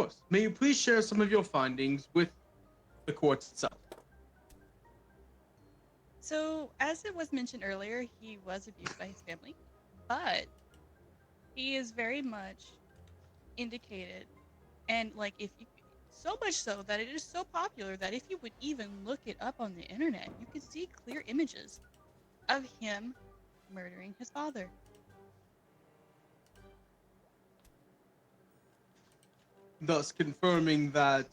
course. May you please share some of your findings with the court itself? So, as it was mentioned earlier, he was abused by his family, but he is very much indicated, and like if you, so much so that it is so popular that if you would even look it up on the internet, you could see clear images of him murdering his father. Thus confirming that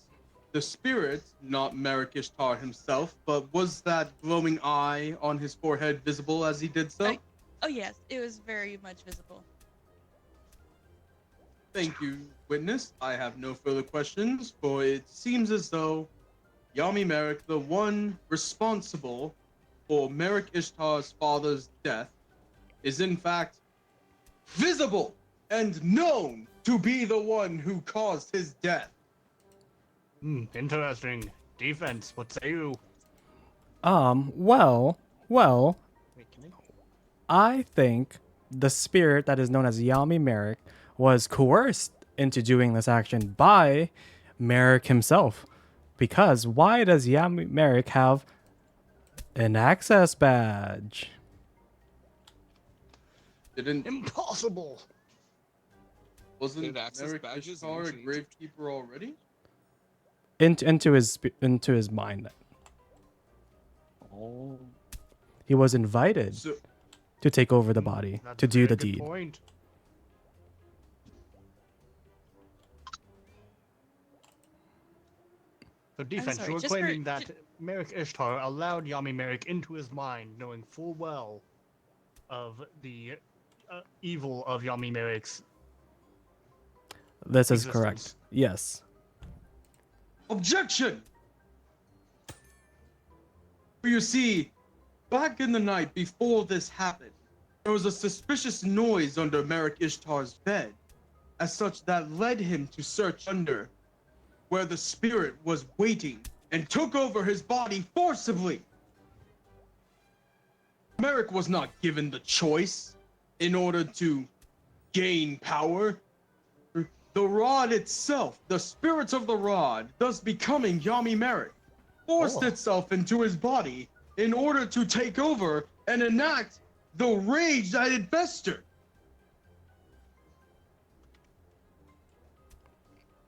the spirit, not Merrick Ishtar himself, but was that glowing eye on his forehead visible as he did so? Oh yes, it was very much visible. Thank you, witness. I have no further questions, for it seems as though Yami Merrick, the one responsible for Merrick Ishtar's father's death, is in fact visible and known to be the one who caused his death. Interesting. Defense, what say you? Well, Wait, can I think the spirit that is known as Yami Merrick was coerced into doing this action by Merrick himself. Because why does Yami Merrick have an access badge? Impossible! Wasn't access Merrick badges Ishtar a ancient? gravekeeper already? Into his mind. Oh, He was invited So, to take over the body, that's to a do very the good deed. point. So defense, sorry, you were just for- claiming that Merrick Ishtar allowed Yami Merrick into his mind, knowing full well of the evil of Yami Merrick's. This is existence. correct. Yes. objection! For you see, back in the night before this happened, there was a suspicious noise under Merrick Ishtar's bed, as such that led him to search under where the spirit was waiting and took over his body forcibly. Merrick was not given the choice in order to gain power. The rod itself, the spirits of the rod, thus becoming Yami Merrick, forced itself into his body in order to take over and enact the rage that it festered.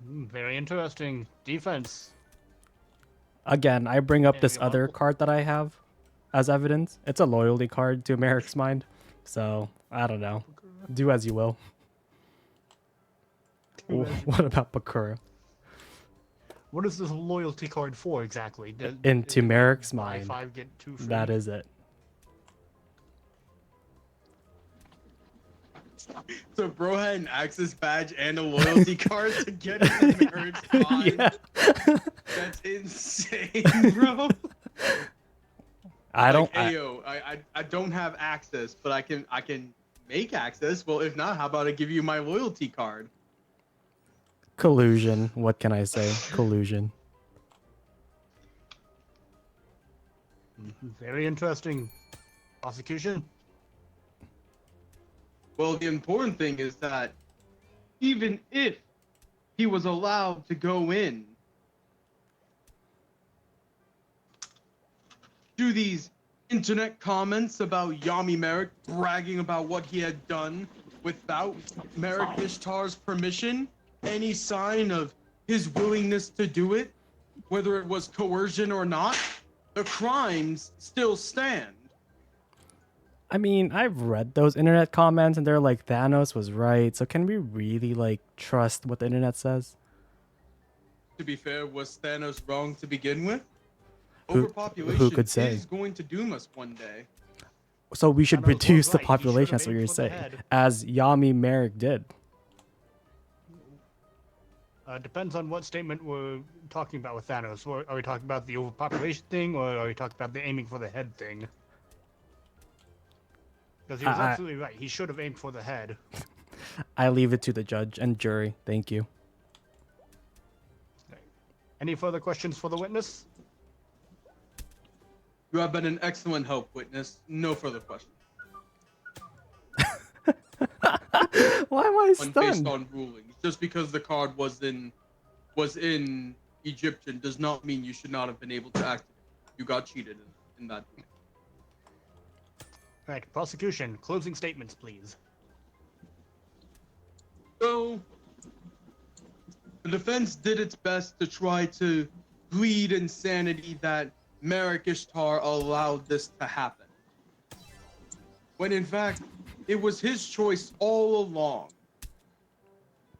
Very interesting. Defense. Again, I bring up Yeah, this you other want- card that I have as evidence. It's a loyalty card to Merrick's mind. So, I don't know. Do as you will. What about Bakura? What is this loyalty card for exactly? Into Merrick's buy mind. 5, get 2 free? That is it. So bro had an access badge and a loyalty card to get into Merrick's mind. Yeah. That's insane, bro. I don't. Like, hey, yo, I don't have access, but I can make access. Well, if not, how about I give you my loyalty card? Collusion. What can I say? Collusion. Very interesting. Prosecution? Well, the important thing is that even if he was allowed to go in, do these internet comments about Yami Merrick bragging about what he had done without Merrick Ishtar's permission, any sign of his willingness to do it, whether it was coercion or not, the crimes still stand. I mean, I've read those internet comments and they're like, Thanos was right. So can we really like trust what the internet says? To be fair, was Thanos wrong to begin with? Who Overpopulation could say? is going to doom us one day. So we should Thanos was reduce the right. He population, should've that's what aimed you're for the saying. head. As Yami Merrick did. Depends on what statement we're talking about with Thanos. Are we talking about the overpopulation thing, or are we talking about the aiming for the head thing? Because he was I- absolutely right. He should have aimed for the head. I leave it to the judge and jury. Thank you. Any further questions for the witness? You have been an excellent help, witness. No further questions. Why am I Based stunned? on rulings, just because the card was in was in Egyptian does not mean you should not have been able to activate. You got cheated in that. All right, prosecution, closing statements, please. So, the defense did its best to try to plead insanity that Merrick Ishtar allowed this to happen. When in fact, it was his choice all along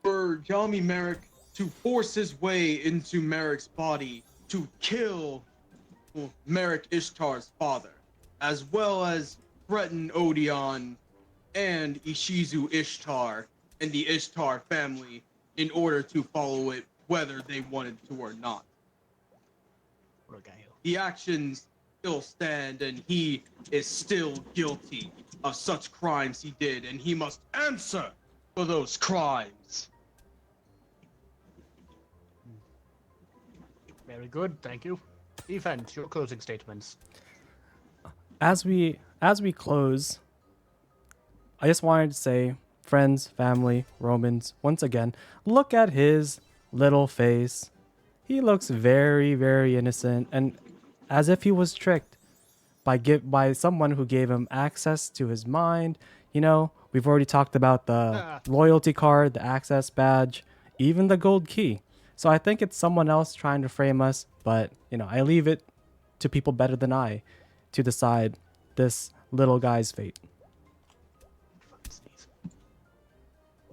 for Yami Merrick to force his way into Merrick's body to kill Merrick Ishtar's father, as well as threaten Odeon and Ishizu Ishtar and the Ishtar family in order to follow it whether they wanted to or not. The actions still stand and he is still guilty of such crimes he did, and he must answer for those crimes. Very good, thank you. Defense, your closing statements. As we close, I just wanted to say, friends, family, Romans, once again, look at his little face. He looks very, very innocent, and as if he was tricked by someone who gave him access to his mind. You know, we've already talked about the loyalty card, the access badge, even the gold key. So I think it's someone else trying to frame us, but you know, I leave it to people better than I to decide this little guy's fate.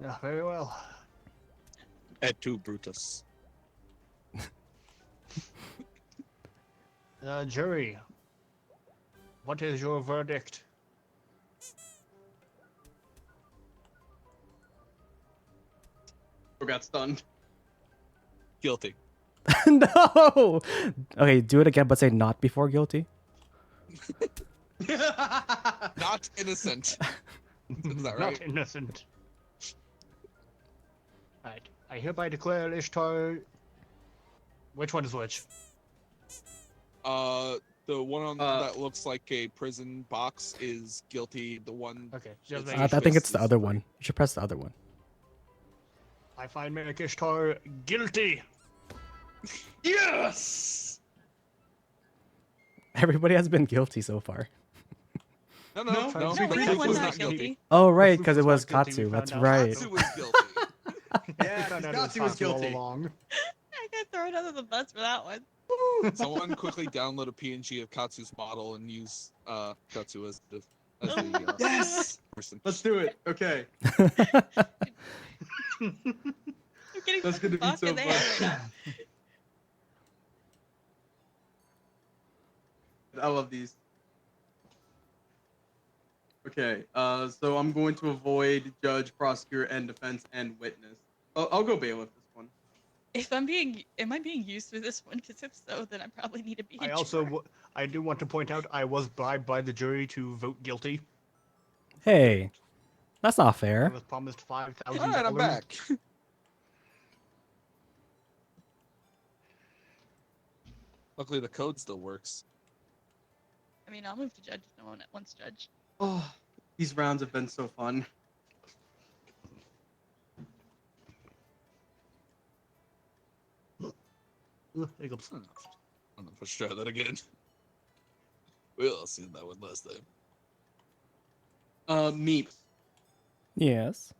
Yeah, very well. Et tu, Brutus. Jury, what is your verdict? Who got stunned? Guilty. No! Okay, do it again, but say not before guilty. Not innocent. Is that right? Not innocent. Alright, I hereby declare Ishtar... Which one is which? The one on that looks like a prison box is guilty. The one Okay, just that's making I think it's the is other free. one. You should press the other one. I find Merrick Ishtar guilty. Yes! Everybody has been guilty so far. No, No, no, no, No, the we proof had one was not not guilty. Oh, right, proof because it was was not guilty, we Katsu. That's found out. right. Katsu was guilty. Yeah, Found out it was Katsu was Katsu all guilty. along. I got thrown under the bus for that one. Someone quickly download a PNG of Katsu's model and use Katsu as the Yes! person. Let's do it. Okay. I'm getting That's fucking gonna be fucked so in the head fun. right now. I love these. Okay, so I'm going to avoid judge, prosecutor, and defense and witness. I'll go bailiff this one. Am I being used for this one? Because if so, then I probably need to be. I I do want to point out I was bribed by the jury to vote guilty. Hey, that's not I fair. was promised $5,000. All right, I'm back. Luckily, the code still works. I mean, I'll move to judge if no one wants judge. Oh, these rounds have been so fun. Hiccups. I don't know if I should try that again. We all seen that one last time. Meep, Yes.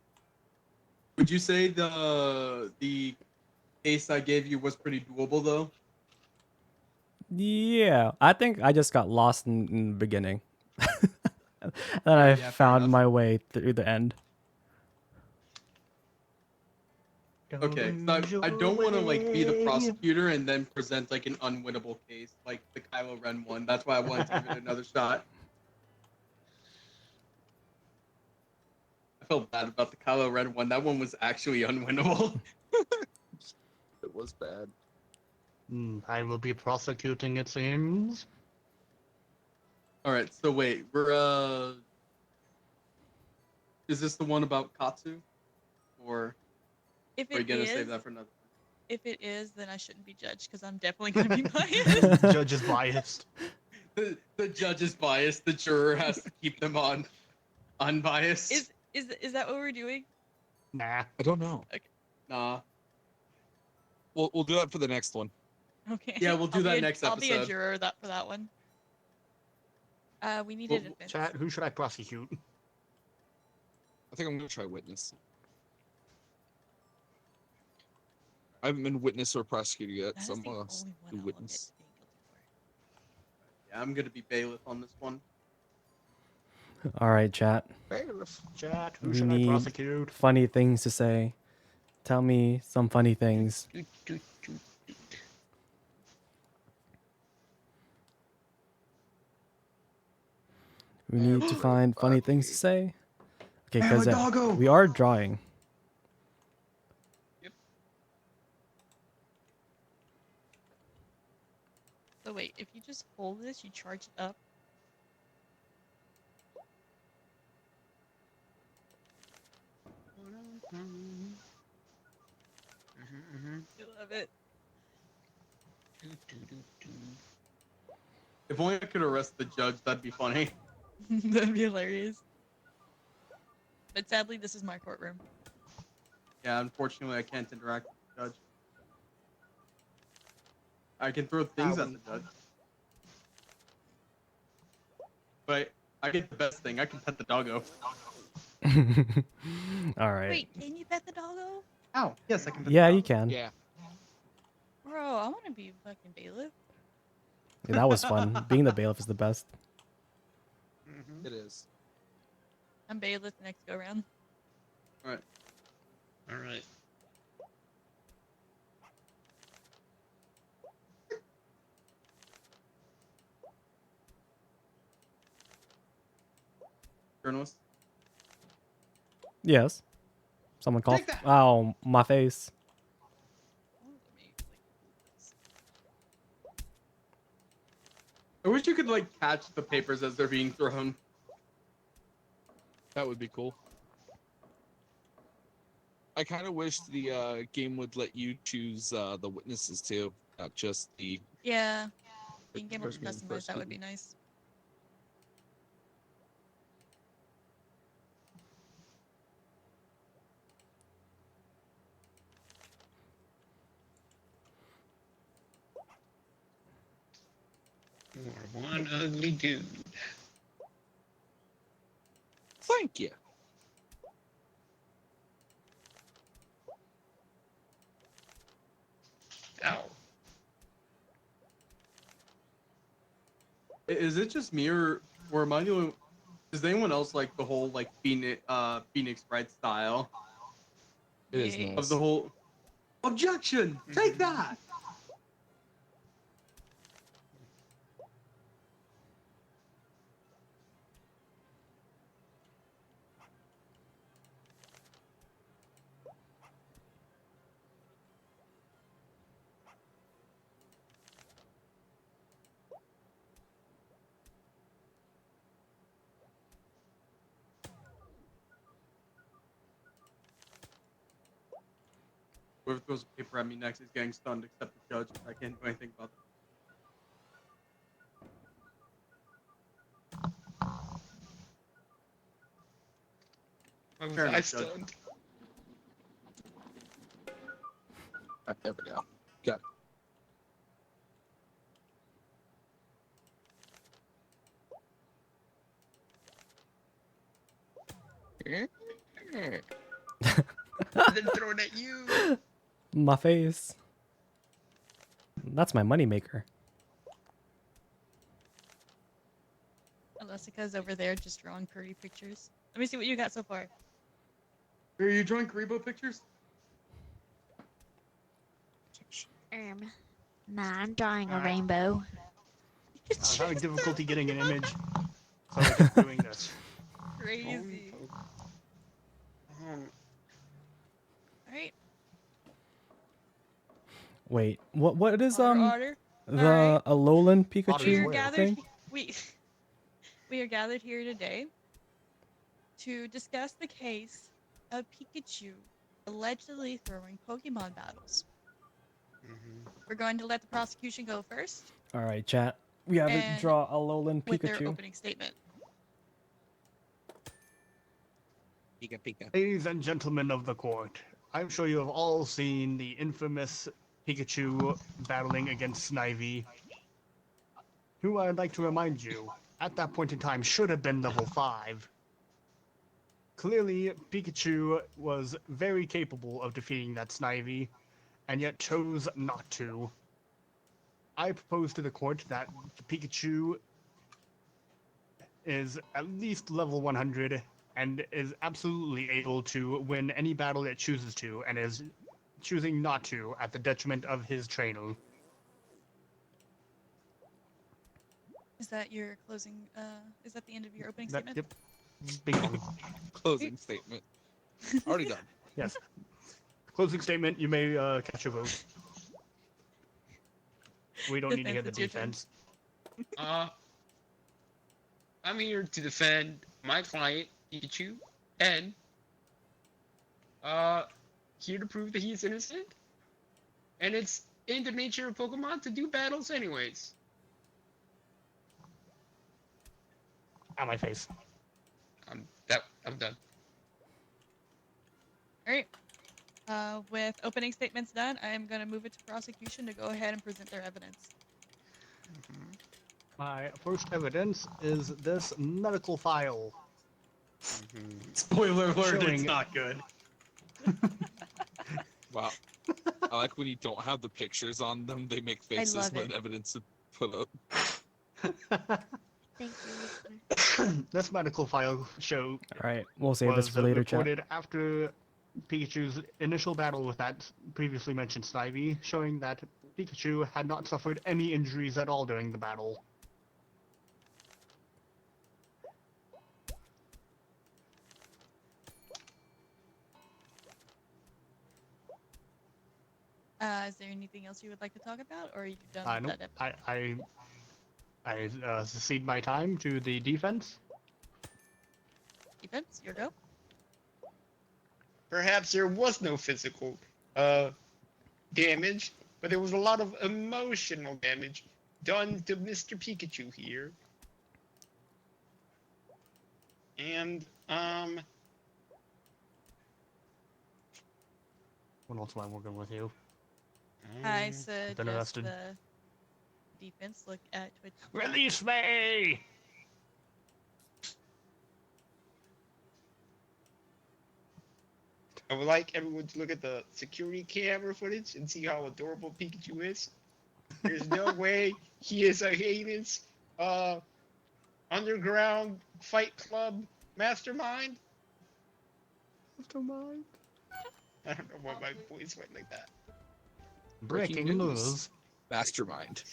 would you say the case I gave you was pretty doable though? Yeah, I think I just got lost in the beginning. Then I fair found enough. my way through the end. Okay, so I don't want to like be the prosecutor and then present like an unwinnable case like the Kylo Ren one. That's why I wanted to give it another shot. I felt bad about the Kylo Ren one. That one was actually unwinnable. It was bad. I will be prosecuting, it seems. All right, so wait, we're is this the one about Katsu, or If are you it gonna is, save that for another? if it is, then I shouldn't be judged because I'm definitely gonna be biased. Judge is biased. The judge is biased. The juror has to keep them on unbiased. Is that what we're doing? Nah. I don't know. Nah. We'll do that for the next one. Okay. Yeah, we'll do I'll that be a- next I'll be a episode. juror for that one. We needed advance. Chat, who should I prosecute? I think I'm gonna try witness. I haven't been witness or prosecutor yet, That so is I'm the gonna only one do I'll witness. admit to being guilty for. Yeah, I'm gonna be bailiff on this one. All right, chat. Chat, who We should I need prosecute? funny things to say. Tell me some funny things. We need to find funny things to say. Okay, I have because a doggo. we are drawing. So wait, if you just hold this, you charge it up. I love it. If only I could arrest the judge, that'd be funny. That'd be hilarious. But sadly, this is my courtroom. Yeah, unfortunately, I can't interact with the judge. I can throw things at the judge. But I get the best thing. I can pet the doggo. All right. Wait, can you pet the doggo? Ow. Yes, I can pet Yeah, the you doggo. can. Yeah. Bro, I want to be a fucking bailiff. Yeah, that was fun. Being the bailiff is the best. It is. I'm bailiff next go round. Alright. All right. Journalist. Yes. Someone called. Take that! Oh, my face. I wish you could, like, catch the papers as they're being thrown. That would be cool. I kind of wish the game would let you choose the witnesses too, not just the. Yeah, being able to First customize that would be nice. You're one ugly dude. Thank you. Ow. Is it just me or am I the only? Does anyone else like the whole like Phoenix Wright style It is Yeah. nice. of the whole objection? Take that. Whoever throws a paper at me next is getting stunned, except the judge. I can't do anything about Why was Fair I enough, Judge. stunned? There we go. Got it. Then throw it at you. My face. That's my moneymaker. Alessica's over there just drawing pretty pictures. Let me see what you got so far. Are you drawing Karibo pictures? Nah, I'm drawing a Alright. rainbow. I was having difficulty getting an image, so I kept doing this. Crazy. Alright. Wait, what is Order. the Alright. Alolan We Pikachu are where? gathered. thing? We are gathered here today to discuss the case of Pikachu allegedly throwing Pokemon battles. We're going to let the prosecution go first All right, chat. We have to And draw Alolan with their Pikachu. opening statement. Pika Pika. Ladies and gentlemen of the court, I'm sure you have all seen the infamous Pikachu battling against Snivy, who I'd like to remind you, at that point in time should have been level 5. Clearly, Pikachu was very capable of defeating that Snivy, and yet chose not to. I propose to the court that Pikachu is at least level 100 and is absolutely able to win any battle it chooses to, and is choosing not to at the detriment of his trainer. Is that your closing? Is that the end of your opening That, statement? yep. Bing bong. Closing statement. Already done. Yes. Closing statement, you may catch a vote. We don't need to hear the Defense, it's your turn. defense. I'm here to defend my client, Pikachu, and here to prove that he is innocent. And it's in the nature of Pokemon to do battles anyways. Out my face. I'm done. All right. With opening statements done, I am going to move it to prosecution to go ahead and present their evidence. My first evidence is this medical file. Spoiler alert, it's Showing- not good. Wow. I like when you don't have the pictures on them, they make faces love when it. evidence is put up. Thank you, listener. This medical file show All right, we'll save this was for later, chat. reported after Pikachu's initial battle with that previously mentioned Snivy, showing that Pikachu had not suffered any injuries at all during the battle. Is there anything else you would like to talk about, or are you done I with know. that? I cede my time to the defense. Defense, your go. Perhaps there was no physical damage, but there was a lot of emotional damage done to Mr. Pikachu here. And What else am I working with you? I um, suggest arrested. the defense look at Twitch. Release me! I would like everyone to look at the security camera footage and see how adorable Pikachu is. There's no way he is a heinous underground fight club mastermind. Mastermind. I don't know why my voice went like that. Breaking Breaking news. news. Mastermind.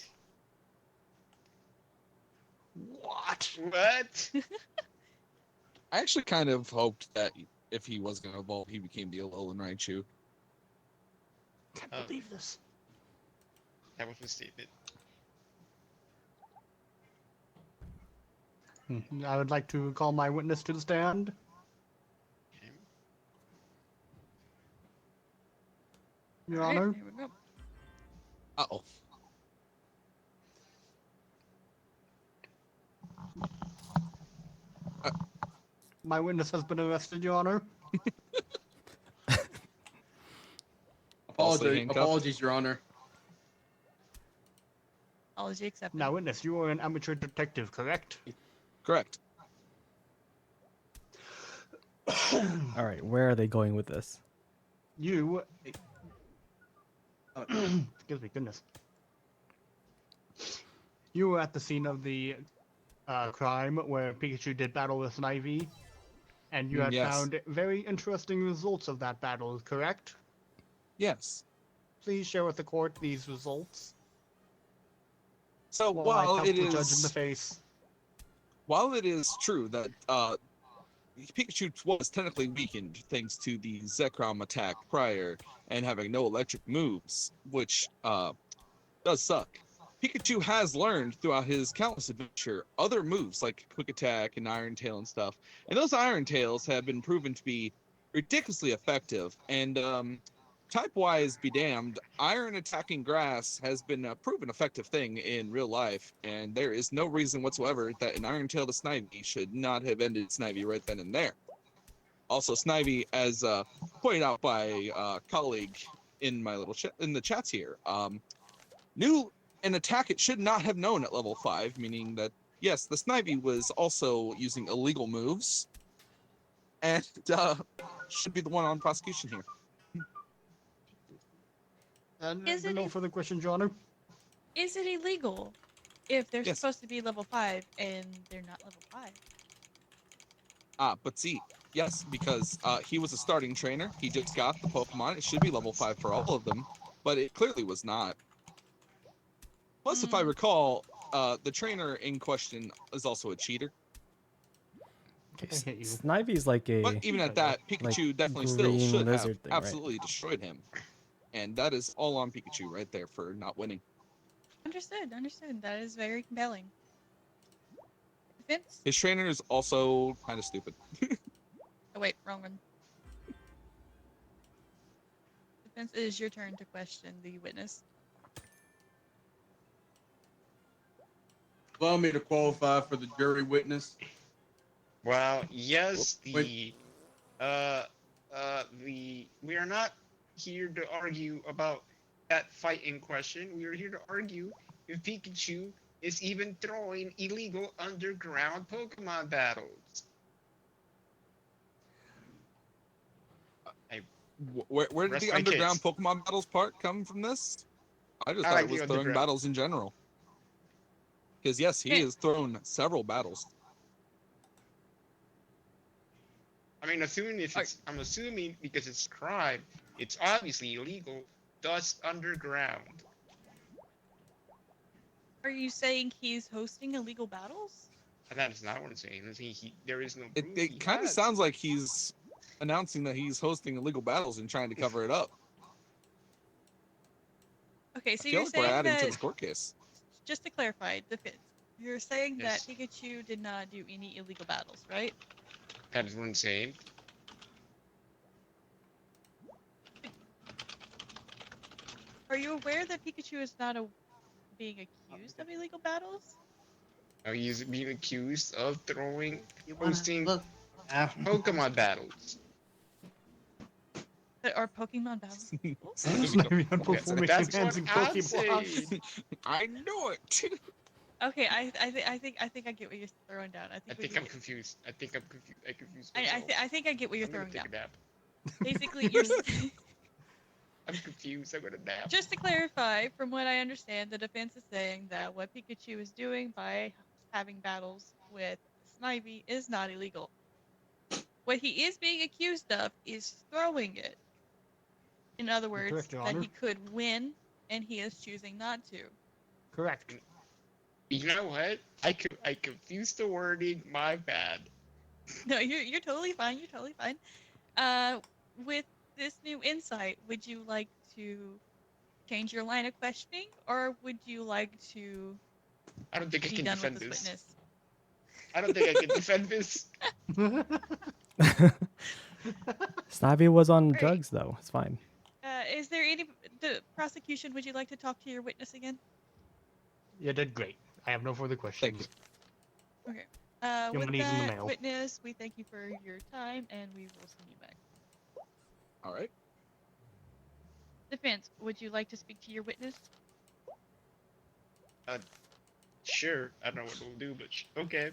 What? What? I actually kind of hoped that if he was going to evolve, he became the Alolan Raichu. Can't Oh. believe this. That was a statement. I would like to call my witness to the stand. Okay. Your All right, Honor. here we go. Uh-oh. My witness has been arrested, Your Honor. Falsely handcuffed. Apologies, Your Honor. Apology accepted. Now, witness, you are an amateur detective, correct? Correct. All right, where are they going with this? You. Uh, Excuse me, goodness. You were at the scene of the crime where Pikachu did battle with Snivy, and you had Yes. found very interesting results of that battle, correct? Yes. Please share with the court these results. So While I while punch it the judge in the is face. while it is true that Pikachu was technically weakened thanks to the Zekrom attack prior and having no electric moves, which does suck. Pikachu has learned throughout his countless adventure other moves like Quick Attack and Iron Tail and stuff, and those Iron Tails have been proven to be ridiculously effective. And type-wise, be damned, Iron attacking grass has been a proven effective thing in real life, and there is no reason whatsoever that an Iron Tail to Snivy should not have ended Snivy right then and there. Also, Snivy, as pointed out by colleague, in my little in the chats here. Knew an attack it should not have known at level 5, meaning that yes, the Snivy was also using illegal moves, and should be the one on prosecution here. And Is it no further questions, Your Honor. Is it illegal if they're Yes. supposed to be level 5 and they're not level 5? But see, yes, because he was a starting trainer. He just got the Pokemon. It should be level 5 for all of them, but it clearly was not. Plus, if I recall, the trainer in question is also a cheater. Okay, I hate you. Snivy's like a But even at that, Pikachu like definitely still green should have lizard thing, right? absolutely destroyed him. And that is all on Pikachu right there for not winning. Understood. That is very compelling. Defense? His trainer is also kind of stupid. Oh, wait, wrong one. Defense, it is your turn to question the witness. Allow me to qualify for the jury witness. Well, yes, Wait. we are not here to argue about that fight in question. We are here to argue if Pikachu is even throwing illegal underground Pokemon battles. Where did Rest the my underground case. Pokemon battles part come from this? I just I thought like it was the throwing underground. battles in general. Because yes, he Okay. has thrown several battles. I mean, I'm assuming because it's crime, it's obviously illegal, thus underground. Are you saying he's hosting illegal battles? And that is not what I'm saying. I'm saying there is no proof he It kind of has. sounds like he's announcing that he's hosting illegal battles and trying to cover it up. Okay, I so feel you're like we're saying adding to that, this court case. just to clarify, Defense, you're saying Yes. that Pikachu did not do any illegal battles, right? That is what I'm saying. Are you aware that Pikachu is not being accused of illegal battles? Now he's being accused of You wanna hosting look Pokemon battles. That are Pokemon battles illegal? Snivy on performing That's enhancing what I'm Pokemon. saying. I knew it. Okay, I think I get what you're throwing down. I think I'm confused. I confused I myself. I think I get what you're I'm gonna throwing take down. a nap. Basically, you're I'm confused. I'm gonna nap. just to clarify, from what I understand, the defense is saying that what Pikachu is doing by having battles with Snivy is not illegal. What he is being accused of is throwing it. In other words, Correct, Your that Honor. he could win, and he is choosing not to. Correct. You know what? I confused the wording. My bad. No, you're totally fine. You're totally fine. With this new insight, would you like to change your line of questioning, or would you like to I don't think I be can done with defend this this. witness? I don't think I can defend this. Snivy was on Alright. drugs though. It's fine. Is there the prosecution? Would you like to talk to your witness again? You did great. I have no further questions. Thank you. Okay. Your With money's in the that, mail. witness, we thank you for your time, and we will send you back. All right. Defense, would you like to speak to your witness? Sure. I don't know what it'll do, but okay.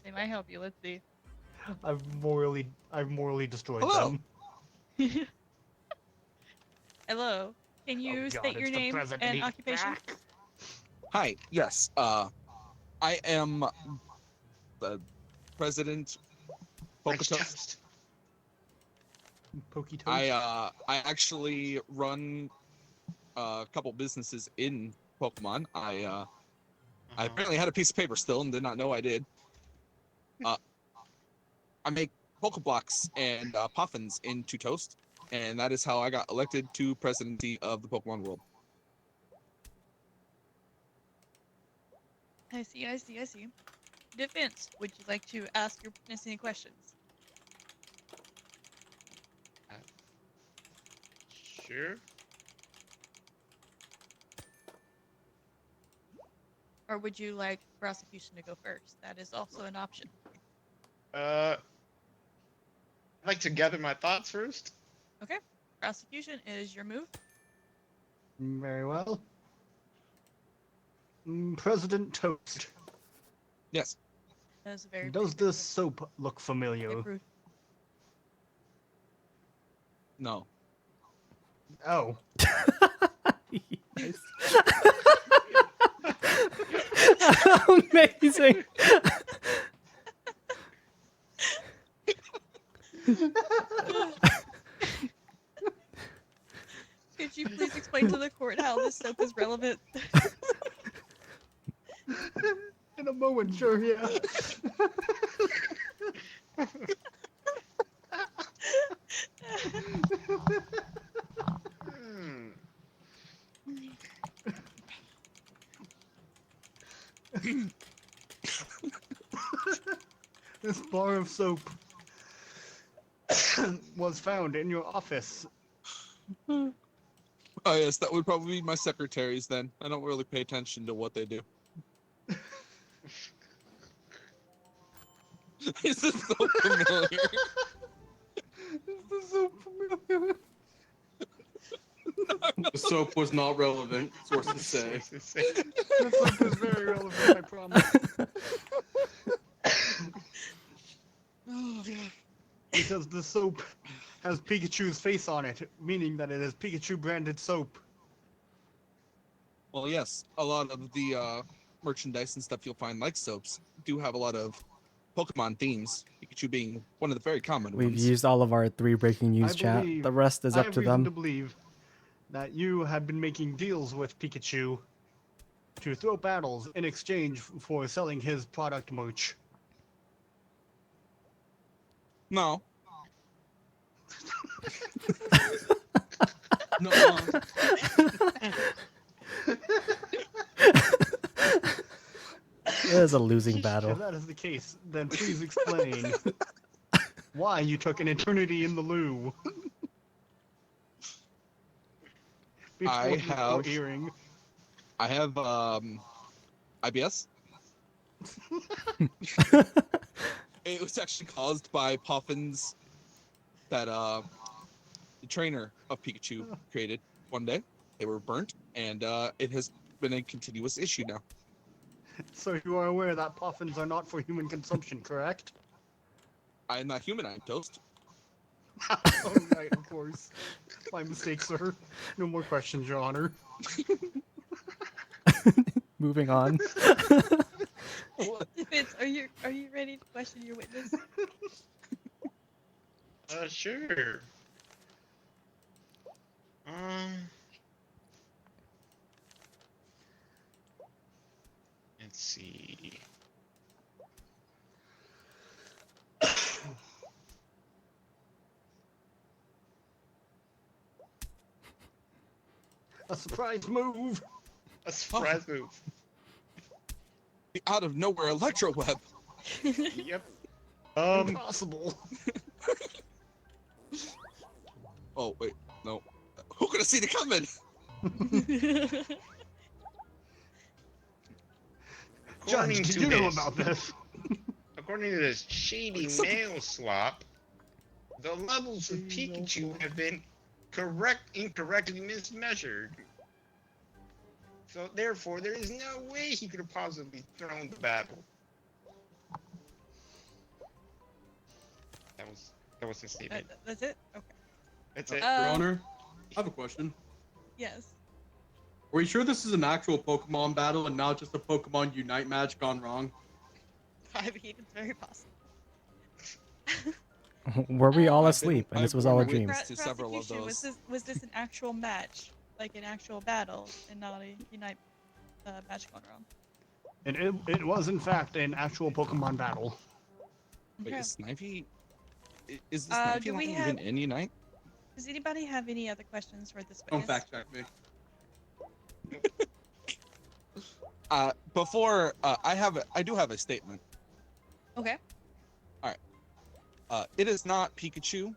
They might help you. Let's see. I've morally destroyed Hello. them. Hello. Can you Oh, God, state your it's the name president. and He's occupation? back. Hi. Yes. I am the president. French Poketoast. toast. Pokey toast. I actually run a couple businesses in Pokemon. I apparently had a piece of paper still and did not know I did. I make Pokeblocks and Puffins into toast, and that is how I got elected to presidency of the Pokemon world. I see. Defense, would you like to ask your witness any questions? Sure. Or would you like prosecution to go first? That is also an option. I'd like to gather my thoughts first. Okay. Prosecution is your move. Very well. President Toast, Yes. That was a very does big this soap look familiar? approve. No. Oh, Yes. Amazing. Could you please explain to the court how this soap is relevant? in a moment, sure, yeah. Hmm. This bar of soap was found in your office. Oh yes, that would probably be my secretaries then. I don't really pay attention to what they do. Is this so familiar? Is this so familiar? The soap was not relevant, sources say. Sources say. This soap is very relevant, I promise. Oh god. Because the soap has Pikachu's face on it, meaning that it is Pikachu branded soap. Well, yes, a lot of the merchandise and stuff you'll find, like soaps, do have a lot of Pokemon themes. Pikachu being one of the very common We've ones. used all of our 3 breaking news I chat. believe- The rest is I up have to reason them. to believe that you have been making deals with Pikachu to throw battles in exchange for selling his product merch. No. No, It is a losing battle. If that is the case, then please explain why you took an eternity in the loo. Before I the court have- hearing. I have IBS. It was actually caused by puffins that the trainer of Pikachu created one day. They were burnt, and it has been a continuous issue now. So you are aware that puffins are not for human consumption, correct? I am not human, I'm toast. Oh, right, of course. My mistake, sir. No more questions, Your Honor. Moving on. Fitz, are you ready to question your witness? Sure. Let's see. A surprise move! A surprise move. The out of nowhere electro web. Yep. Impossible. Oh wait, no. Who could have seen it coming? Judge, did you know about this? According to this shady mail swap, the levels of Pikachu have been incorrectly mismeasured. So therefore, there is no way he could have possibly thrown the battle. That was his statement. That's it? Okay. That's it. Your Honor, I have a question. Yes. Are we sure this is an actual Pokemon battle and not just a Pokemon Unite match gone wrong? I mean, it's very possible. Were we all I've asleep and I've this was all a borne dream? witness to several of Prosecution, those. was this an actual match, like an actual battle, and not a Unite match gone wrong? It was, in fact, an actual Pokemon battle. Wait, Okay. is Snivy? Is this Do Snivy we line have- even in Unite? Does anybody have any other questions for this Don't witness? fact check me. Before I do have a statement. Okay. It is not Pikachu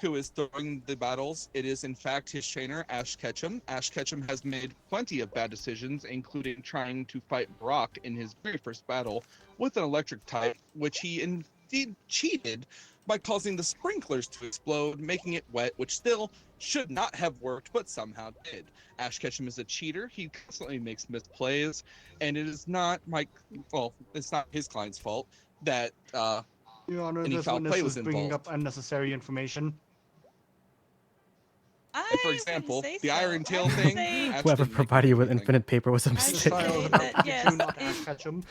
who is throwing the battles. It is in fact his trainer, Ash Ketchum. Ash Ketchum has made plenty of bad decisions, including trying to fight Brock in his very first battle with an electric type, which he indeed cheated by causing the sprinklers to explode, making it wet, which still should not have worked, but somehow did. Ash Ketchum is a cheater. He constantly makes misplays, and it is not it's not his client's fault that Your Honor, any this foul witness play is was bringing up involved. unnecessary information. I For wouldn't example, say the so. Iron I Tail would thing. say- Ash Whoever didn't make provided you with anything. infinite paper was a I This mistake. trial is say about that, Pikachu, yes, not Ash it- Ketchum.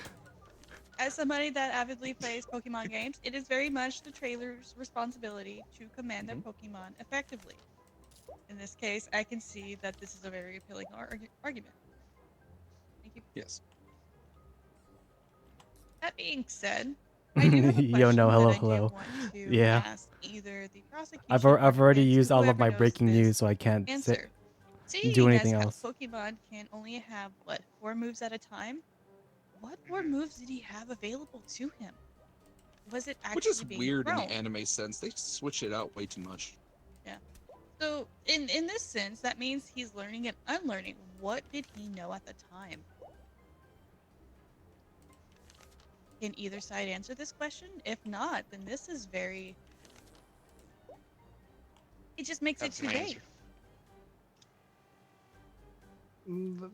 As somebody that avidly plays Pokemon games, it is very much the trailer's responsibility to command their Pokemon effectively. In this case, I can see that this is a very appealing argument. Thank you. Yes. That being said, I do have a Yo, question no, hello, that I hello. do want to Yeah. ask either the prosecution I've or already defense, used all of whoever my knows breaking this news, so I can't answer. do Seeing anything as else. Pokemon can only have, what, 4 moves at a time? What 4 moves did he have available to him? Was it actually Which is being weird in thrown? the anime sense. They switch it out way too much. So, in this sense, that means he's learning and unlearning. What did he know at the time? Can either side answer this question? If not, then this is very... It just makes That's it too my vague. answer.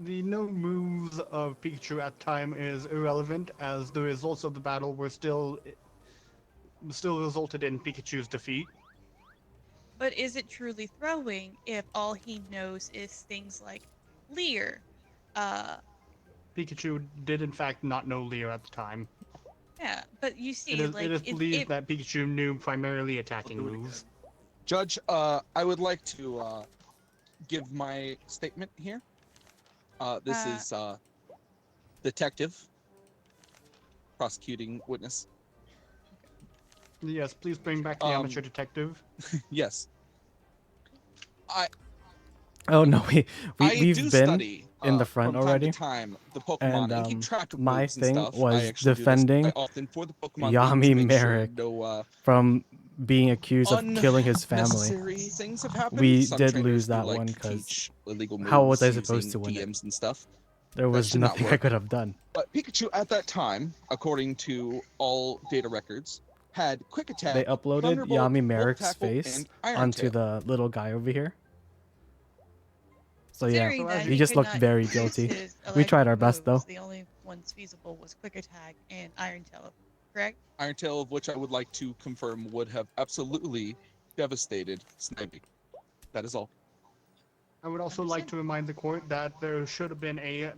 The no moves of Pikachu at time is irrelevant, as the results of the battle were still resulted in Pikachu's defeat. But is it truly throwing if all he knows is things like Leer? Pikachu did in fact not know Leer at the time. Yeah, but you see, It is, like, it is believed that Pikachu knew primarily attacking moves. Judge, I would like to give my statement here. This is detective, prosecuting witness. Yes, please bring back the amateur detective. Yes. Oh no, I we've do been study in the front from already, time to time the Pokemon and keep and track of my moves and thing stuff. I was actually defending do this quite often for the Pokemon League Yami to make sure Merrick no from being accused of killing his family. unnecessary things have happened. We Some did trainers lose do that like one to 'cause teach illegal moves how was I supposed to using win it? DMs and stuff. There was should not nothing I work. could have done. But Pikachu at that time, according to all data records, had Quick Attack, They uploaded Thunderbolt, Yami Volt Merrick's Tackle, face and Iron onto Tail. the little guy over here. So yeah, considering that he just could looked not very use guilty. his We tried our electric best, though. moves, the only ones feasible was Quick Attack and Iron Tail, correct? Iron Tail, of which I would like to confirm would have absolutely devastated Snivy. That is all. I would also like to remind the court that there should have been a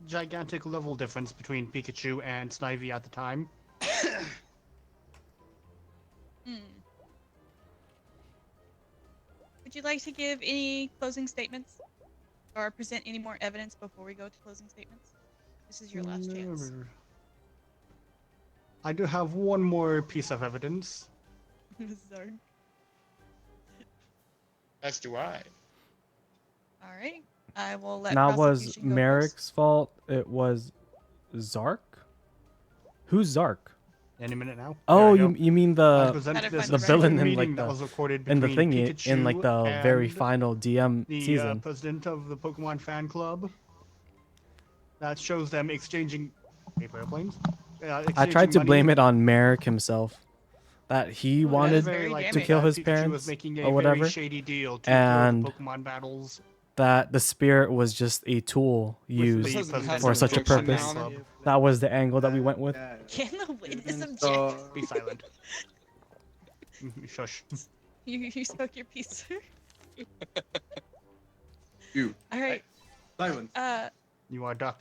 gigantic level difference between Pikachu and Snivy at the time. Would you like to give any closing statements? Or present any more evidence before we go to closing statements? This is your last chance. I do have one more piece of evidence. Sorry. As do I. Alright. I will let Now was prosecution go Merrick's fault. It was Zark? Who's Zark? Any minute now. Oh, There we you mean go. I the present Gotta this find the villain in meeting like that the was recorded in the between thingy in like Pikachu the very and final DM the season. president of the Pokemon fan club. That shows them exchanging paper airplanes. I tried to blame it on Merrick himself, that he Oh, that wanted is very like, damning. to kill that his Pikachu parents was making a or whatever, very shady deal to and throw the Pokemon battles. that the spirit was just a tool used This doesn't have for an such a objection, purpose. Your Honor. That was the angle that we went with. Can the witness object? Be silent. Shush. You spoke your piece, sir. You. Alright. Silence. You are duck.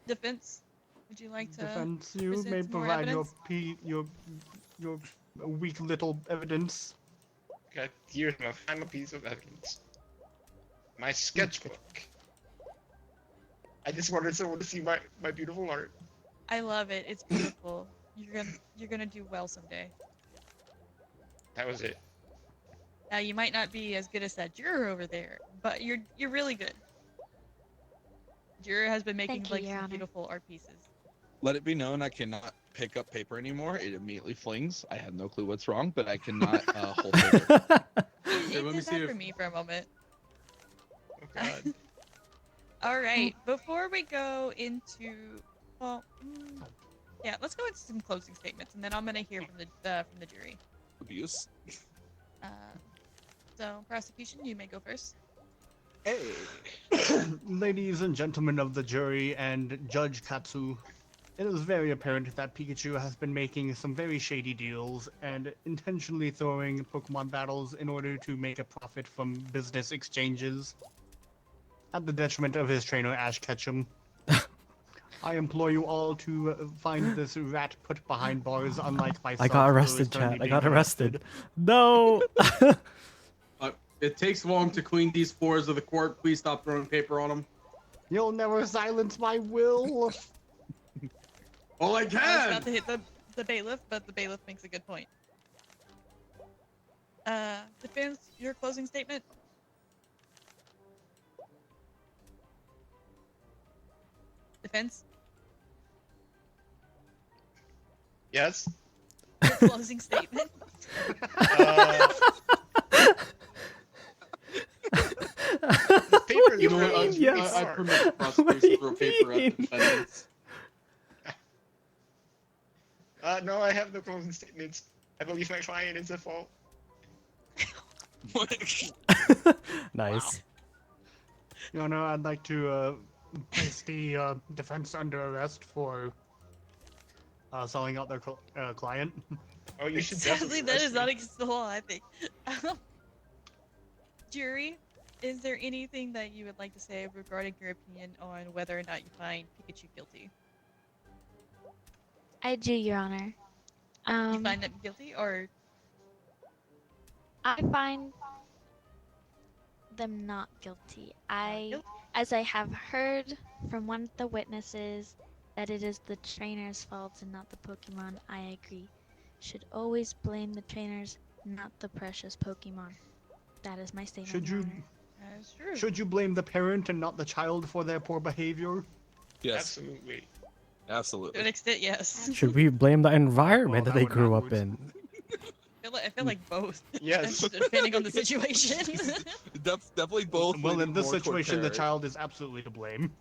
Defense. Would you like to Defense, you present may some more provide your evidence? your weak little evidence. Okay, here's my final piece of evidence. My sketchbook. I just wanted someone to see my beautiful art. I love it. It's beautiful. You're gonna do well someday. That was it. Now you might not be as good as that juror over there, but you're really good. Juror has been making Thank you, like Your some Honor. beautiful art pieces. Let it be known I cannot pick up paper anymore. It immediately flings. I have no clue what's wrong, but I cannot hold paper. You let me did see that for if- me for a moment. Oh god. All right. Before we go into, well, yeah, let's go into some closing statements, and then I'm gonna hear from the jury. Abuse. Uh, so, prosecution, you may go first. Hey. Ladies and gentlemen of the jury and Judge Katsu, it is very apparent that Pikachu has been making some very shady deals and intentionally throwing Pokemon battles in order to make a profit from business exchanges at the detriment of his trainer Ash Ketchum. I implore you all to find this rat put behind bars, unlike myself. I got who is arrested, currently chat. I being got arrested. No. It takes long to clean these floors of the court. Please stop throwing paper on them. You'll never silence my will. Well, I I was can. about to hit the bailiff, but the bailiff makes a good point. Defense, your closing statement? Defense, Yes. your closing statement. Uh, the paper You know what? is mean? really Yes. I hard. permit the What do prosecutor to you throw paper at mean? the defendants. No, I have no closing statements. I believe my client is at fault. Nice. Your Honor, I'd like to place the defense under arrest for selling out their client. Oh, you should Sadly, definitely that arrest is me. not against the law, I think. Jury, is there anything that you would like to say regarding your opinion on whether or not you find Pikachu guilty? I do, Your Honor. You find them guilty, or I find them not guilty. guilty? As I have heard from one of the witnesses, that it is the trainer's fault and not the Pokemon, I agree. Should always blame the trainers, not the precious Pokemon. That is my statement, Should Your you Honor. That's true. should you blame the parent and not the child for their poor behavior? Yes, Absolutely. To an absolutely. extent, yes. Should we blame the environment Well, that they that would grew not up work. in? I feel like both. Yes. Depending on the situation. Definitely both. Well, in leaning this more toward situation, the parent. child is absolutely to blame.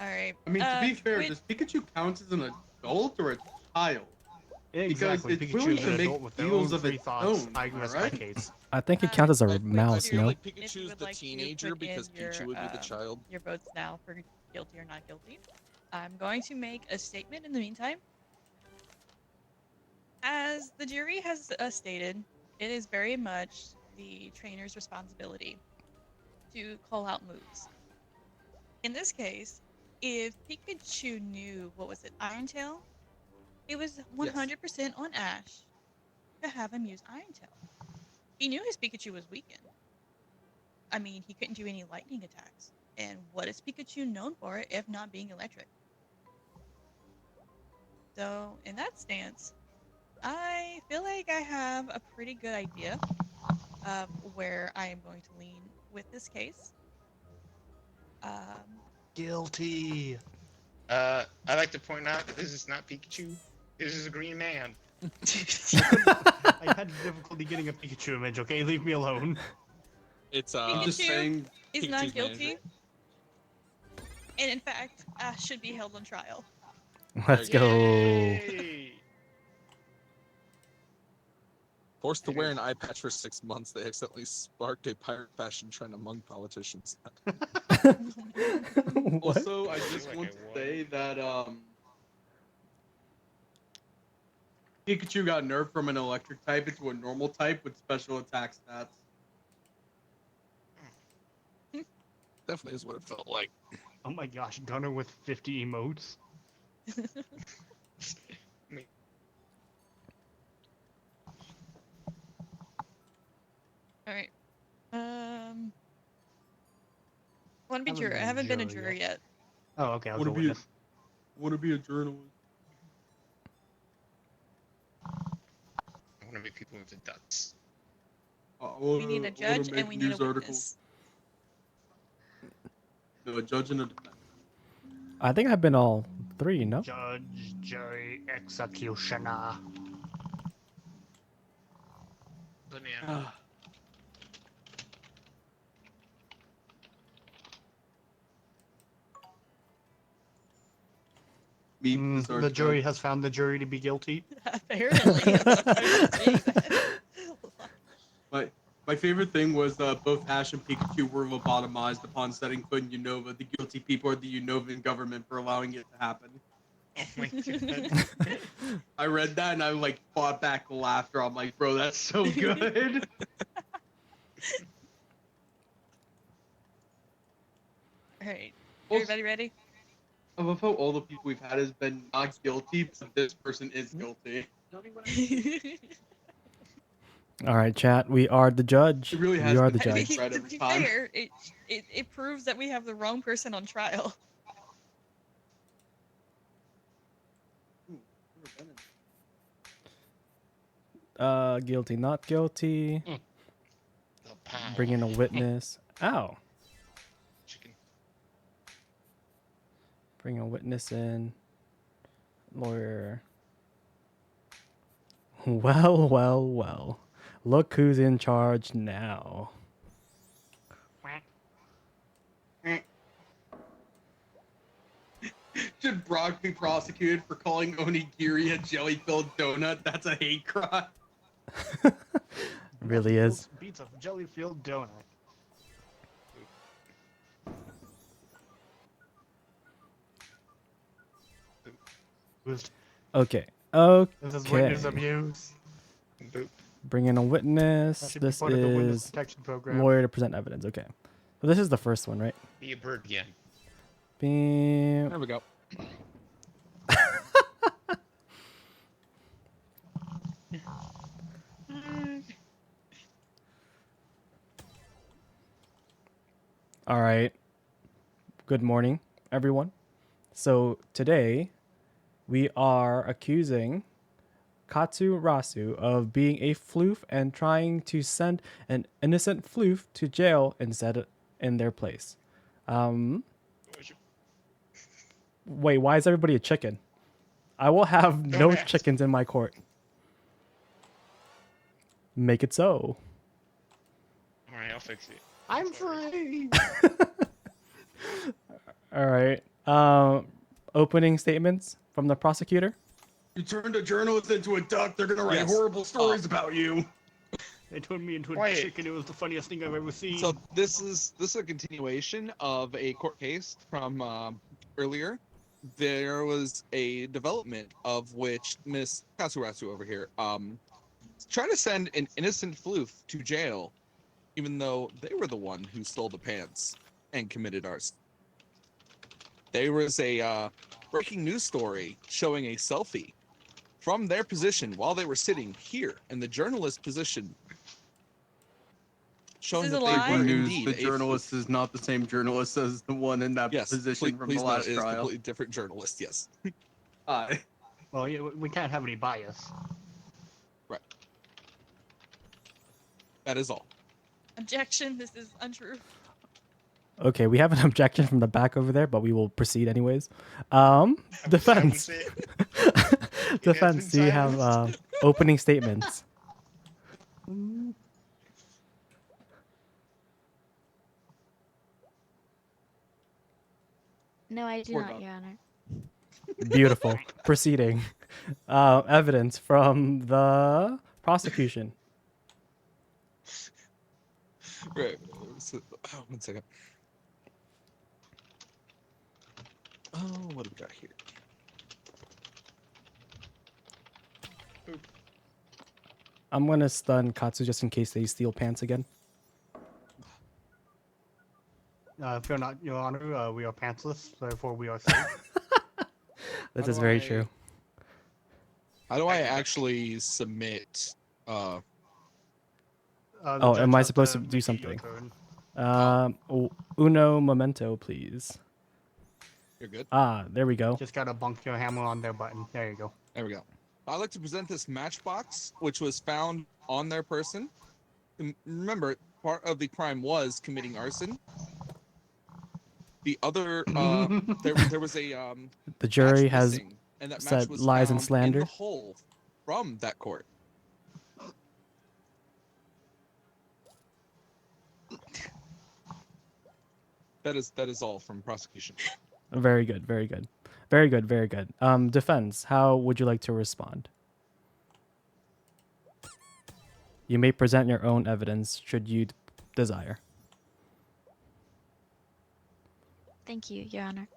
Alright. I mean, to be fair, Quinn- does Pikachu count as an adult or a child? Exactly. it's Pikachu willing is to an make adult with their deals own of free its thoughts. own, I am I rest right? my case. I think it counts as a I mouse, feel no? like If you Pikachu's would the like to teenager put because in your, Pichu would be the child. your votes now for guilty or not guilty. I'm going to make a statement in the meantime. As the jury has stated, it is very much the trainer's responsibility to call out moves. In this case, if Pikachu knew, what was it, Iron Tail, it was 100% on Ash to have him use Iron Tail. He knew his Pikachu was weakened. I mean, he couldn't do any lightning attacks. And what is Pikachu known for if not being electric? So, in that stance, I feel like I have a pretty good idea of where I am going to lean with this case. Guilty. I'd like to point out that this is not Pikachu. This is a green man. I had difficulty getting a Pikachu image. Okay, leave me alone. It's I'm just Pikachu saying. is Pikachu's not guilty. manager. And in fact, Ash should be held on trial. Let's go. Yay! Forced to wear an eye patch for 6 months, they accidentally sparked a pirate fashion trend among politicians. What? Also, I feel just like want I to won. say that Pikachu got nerfed from an electric type into a normal type with special attack stats. Definitely is what it felt like. Oh my gosh, Gunner with 50 emotes. All right. Want to be Haven't juror? I been a haven't been a juror juror yet. Oh, okay, I was Wanna a be a- witness. Want to be a journalist? I want to make people into ducks. We need a judge and we need a witness. No, a judge and a defendant. I think I've been all three, no? Judge, jury, executioner. Banana. Meep The deserves jury that. has found the jury to be guilty. Apparently. My favorite thing was both Ash and Pikachu were lobotomized upon setting foot in Unova. The guilty people are the Unovan government for allowing it to happen. Oh my god. I read that and I like fought back laughter. I'm like, bro, that's so good. All right. Also, Everybody ready? I love how all the people we've had has been not guilty, but this person is guilty. All right, chat. We are the judge. It really We has are been the I mean, judge. right to every be time. fair, it proves that we have the wrong person on trial. Guilty, not guilty. The power. Bring in a witness. Ow. Chicken. Bring a witness in. Lawyer. Well, well, well. Look who's in charge now. Should Brock be prosecuted for calling onigiri a jelly-filled donut? That's a hate crime. Really is. Beats a jelly-filled donut. Okay. This is witness Okay. abuse. Boop. Bring in a That witness. should be This part of the witness is protection program. lawyer to present evidence. Okay. So this is the first one, right? Be a bird again. Beep. There we go. All right. Good morning, everyone. So today we are accusing Katsu Rasu of being a floof and trying to send an innocent floof to jail instead in their place. Wait, why is everybody a chicken? I will have no Dumbass. chickens in my court. Make it so. Alright, I'll fix it. I'm free. All right. Opening statements from the prosecutor. You turned a journalist into a duck. They're gonna write Yes. horrible stories about you. They turned me into a Quiet. chicken. It was the funniest thing I've ever seen. So this is a continuation of a court case from earlier. There was a development of which Miss Kasurasu over here trying to send an innocent floof to jail, even though they were the one who stole the pants and committed arson. There was a breaking news story showing a selfie from their position while they were sitting here in the journalist position, showing is that a they lie? were Breaking news: indeed the journalist is not the same journalist as the one in that yes, position from the please last note, it is a trial. completely different journalist. Yes, Well, yeah, we can't have any bias. that is all. Objection. This is untrue. Okay, we have an objection from the back over there, but we will proceed anyways. Defense. Defense, do you have opening statements? No, I do We're not, done. Your Honor. Beautiful. Proceeding. Evidence from the prosecution. Right. So, oh, 1 second. Oh, what do we got here? I'm gonna stun Katsu just in case they steal pants again. Fear not, Your Honor. We are pantsless, therefore we are safe. This How is do very I- true. How do I actually submit? The Oh, judge am I has supposed to do make it your something? turn. Uno momento, please. You're good. Ah, there we go. Just gotta bunk your hammer on their button. There you go. There we go. I'd like to present this matchbox, which was found on their person. Remember, part of the crime was committing arson. The other, there was a The jury match has missing, and that match said was lies and found in slander. the hole from that court. That is all from prosecution. Very good, very good. Very good, very good. Defense, how would you like to respond? You may present your own evidence should you desire. Thank you, Your Honor.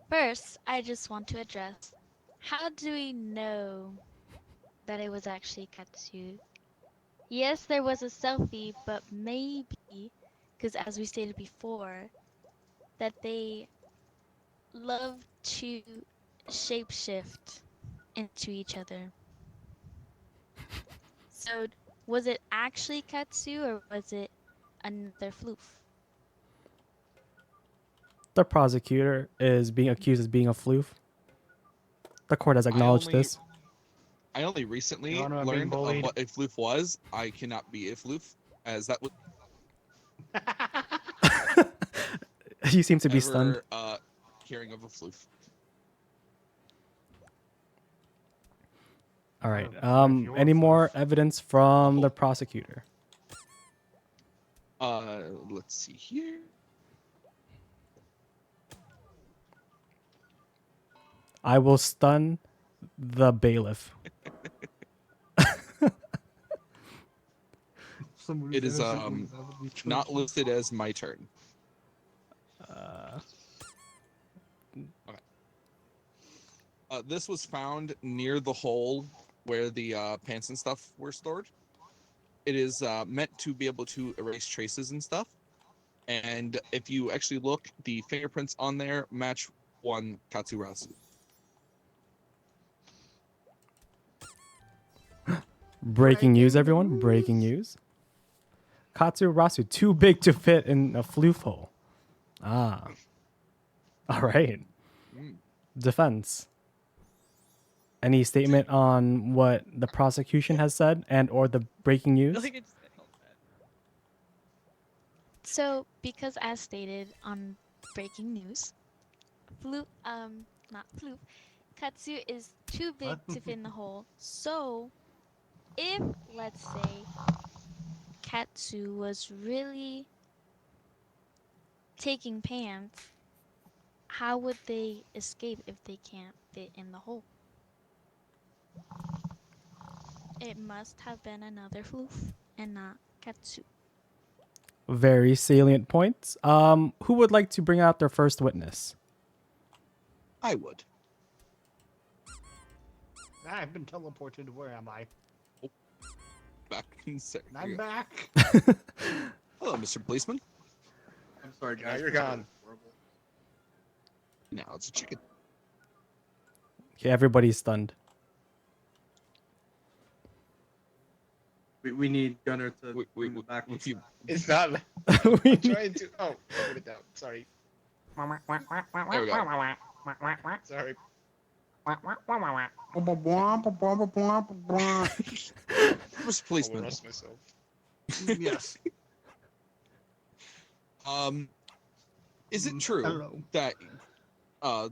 First, I just want to address, how do we know that it was actually Katsu? Yes, there was a selfie, but maybe, because as we stated before, that they love to shapeshift into each other. So, was it actually Katsu or was it another floof? The prosecutor is being accused as being a floof. The court has acknowledged this. I only recently Your Honor, I'm being learned of bullied. what a floof was. I cannot be a floof, as that was You seem to be stunned. ever hearing of a floof. All right. if you're Any a more floof. evidence from the prosecutor? Let's see here. I will stun the bailiff. Somebody's It is innocent ones that would be not chosen. listed as my turn. This was found near the hole where the pants and stuff were stored. It is meant to be able to erase traces and stuff. And if you actually look, the fingerprints on there match one Katsurasu. Breaking news, Breaking everyone. Breaking news. Katsurasu, too big to fit in a floof hole. Ah. All right. Mm. Defense. Any statement on what the prosecution has said and or the breaking I news? feel like I just got yelled at. So, because as stated on breaking news, not floof, Katsu is too big to fit in the hole. So, if, let's say, Katsu was really taking pants, how would they escape if they can't fit in the hole? It must have been another floof and not Katsu. Very salient points. Who would like to bring out their first witness? I would. I've been teleported. Where am I? Back in sec- I'm here. back. Hello, Mr. Policeman. I'm sorry, Now guys. you're gone. Now it's a chicken. Okay, everybody's stunned. We need Gunner to We, bring the back. if you, It's not. We I'm trying to. Oh, put it down. Sorry. there we go. Sorry. Mr. I'll Policeman. arrest myself. Yes. Is it true Hello. that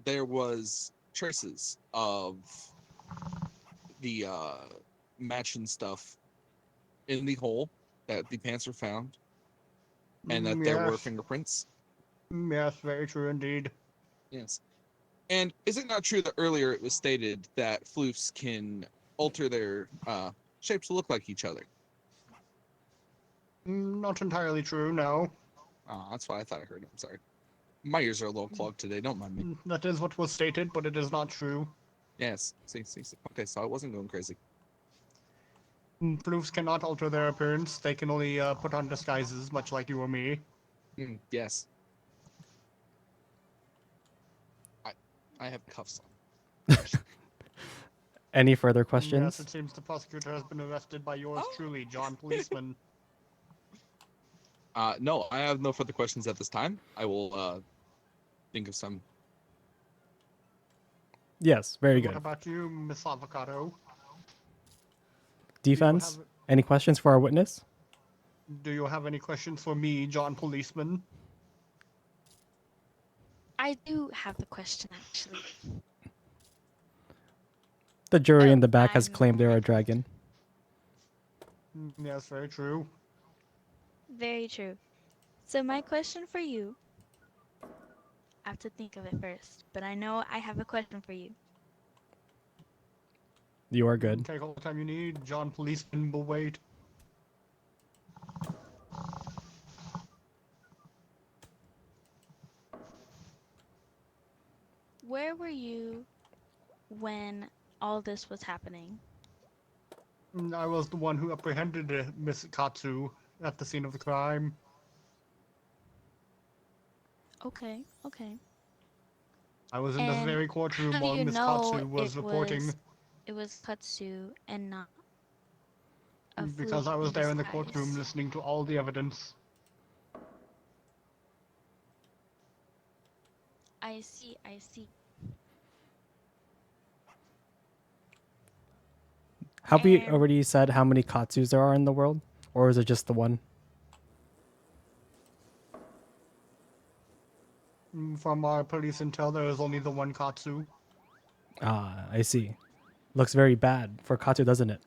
there was traces of the match and stuff in the hole that the pants were found, and that there were Yes. fingerprints? Yes, very true indeed. Yes. And is it not true that earlier it was stated that floofs can alter their shapes to look like each other? Not entirely true, no. That's what I thought I heard. I'm sorry. My ears are a little clogged today. Don't mind me. That is what was stated, but it is not true. Yes. See. Okay, so I wasn't going crazy. Floofs cannot alter their appearance. They can only put on disguises, much like you or me. Yes. I have cuffs on. Any further Yes, questions? it seems the prosecutor has been arrested by yours truly, John Policeman. No, I have no further questions at this time. I will think of some. Yes, very What good. about you, Miss Avocado? Defense, have- any questions for our witness? Do you have any questions for me, John Policeman? I do have the question, actually. The jury in the back has I'm- claimed they're a dragon. Yes, very true. Very true. So my question for you, I have to think of it first. But I know I have a question for you. You are good. Take all the time you need. John Policeman will wait. Where were you when all this was happening? I was the one who apprehended Miss Katsu at the scene of the crime. Okay, okay. I was in this And very courtroom how do while you Miss know Katsu was reporting it was Katsu and not a because I fluke was in there in the courtroom disguise? listening to all the evidence. I see, I see. Have we And already said how many Katsus there are in the world? Or is it just the one? From our police intel, there is only the one Katsu. Ah, I see. Looks very bad for Katsu, doesn't it?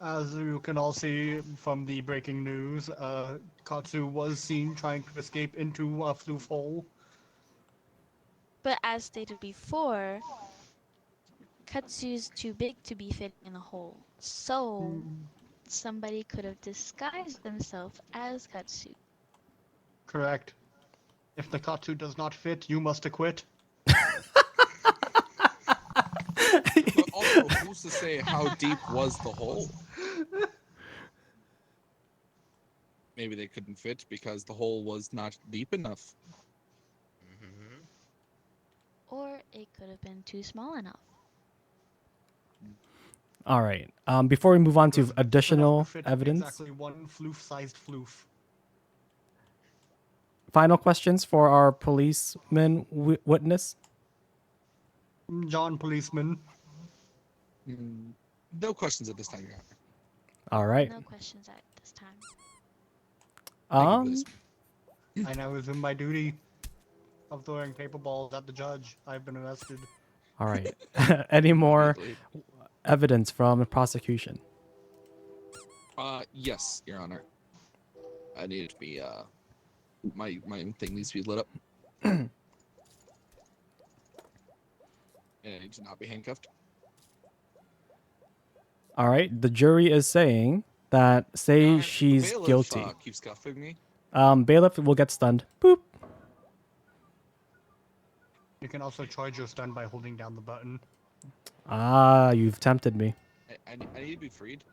As you can all see from the breaking news, Katsu was seen trying to escape into a floof hole. but as stated before, Katsu's too big to be fitting in a hole. So somebody could have disguised themselves as Katsu. Correct. If the Katsu does not fit, you must acquit. But also, who's to say how deep was the hole? Maybe they couldn't fit because the hole was not deep enough. Mhm. Or it could have been too small enough. All right. Before we move on It to was enough to additional fit evidence, Exactly one floof-sized floof. final questions for our policeman witness. John Policeman. No questions at this time, Your Honor. All right. No questions at this time. Thank you, Um. policeman. I now resume my duty of throwing paper balls at the judge. I've been arrested. All right. Any more Legally. evidence from the prosecution? Yes, Your Honor. I need it to be my thing needs to be lit up. And I need to not be handcuffed. All right. The jury is saying that Your say Honor, the she's bailiff, guilty. keeps cuffing me. Bailiff will get stunned. Boop. You can also charge your stun by holding down the button. Ah, you've tempted me. I need to be freed.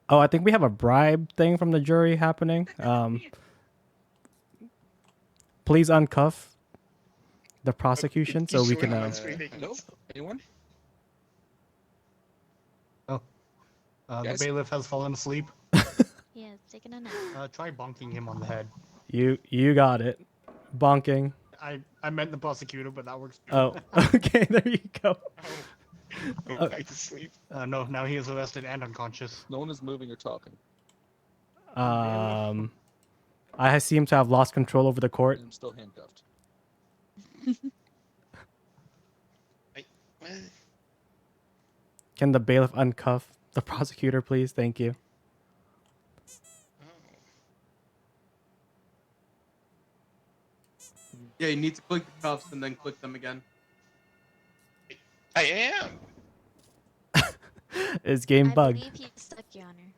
Oh, I think we have a bribe thing from the jury happening. Please uncuff the prosecution so we can. Showing on screen. Hello? Anyone? The Yes? bailiff has fallen asleep. He has taken a nap. Try bonking him on the head. You got it. Bonking. I meant the prosecutor, but that works too. Oh, okay. There you go. Go back to sleep. No, now he is arrested and unconscious. No one is moving or talking. I seem to have lost control over the court. I'm still handcuffed. What? Can the bailiff uncuff the prosecutor, please? Thank you. Oh. Yeah, you need to click the cuffs and then click them again. I am. Is game I bugged? believe he's stuck, Your Honor.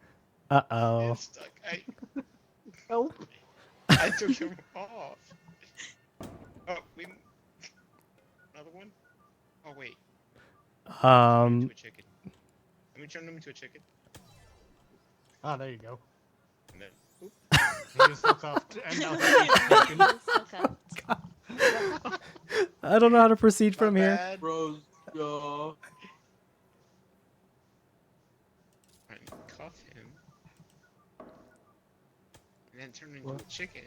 Uh-oh. It's stuck. Help. I took him off. Oh, we. Another one? Oh, wait. Turn him into a chicken. Let me turn him into a chicken. Ah, there you go. And then. Oop. He is still cuffed, and now he's He is still cuffed. I don't know how to proceed from My here. bad. Bros, go. And cuff him. And then turn him into a chicken.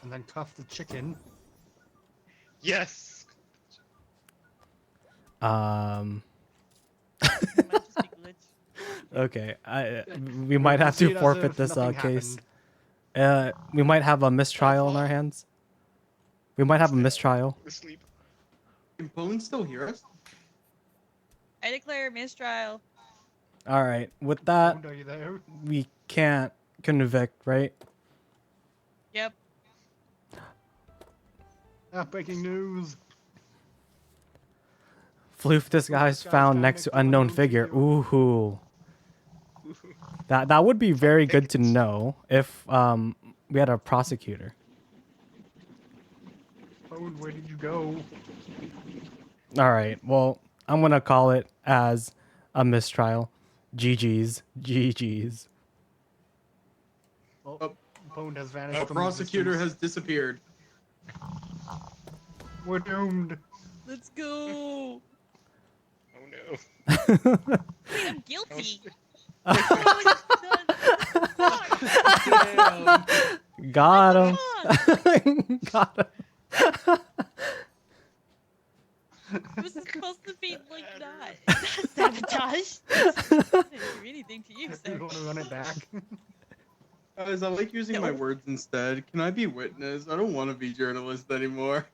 and then cuff the chicken. Yes! Um. It might just be glitch. Okay. We might have to Proceed as forfeit if this nothing case. happened. We might have a mistrial on our hands. We might have a mistrial. Asleep. Can Boone still hear us? I declare mistrial. All right. With that, Are you there? we can't convict, right? Yep. Ah, breaking news. Floof disguise found next to unknown figure. Ooh. That would be very good to know if we had a prosecutor. Phone, where did you go? All right. Well, I'm gonna call it as a mistrial. GG's. Oh, Oh, Phone has vanished a from prosecutor existence. has disappeared. We're doomed. Let's go. Oh no. Wait, I'm guilty. Oh. Fuck. Got him. Come Got him. It was supposed to be like not sabotage. I didn't do anything to you, You sir. want to run it back? Guys, I like using my No. words instead. Can I be witness? I don't want to be journalist anymore.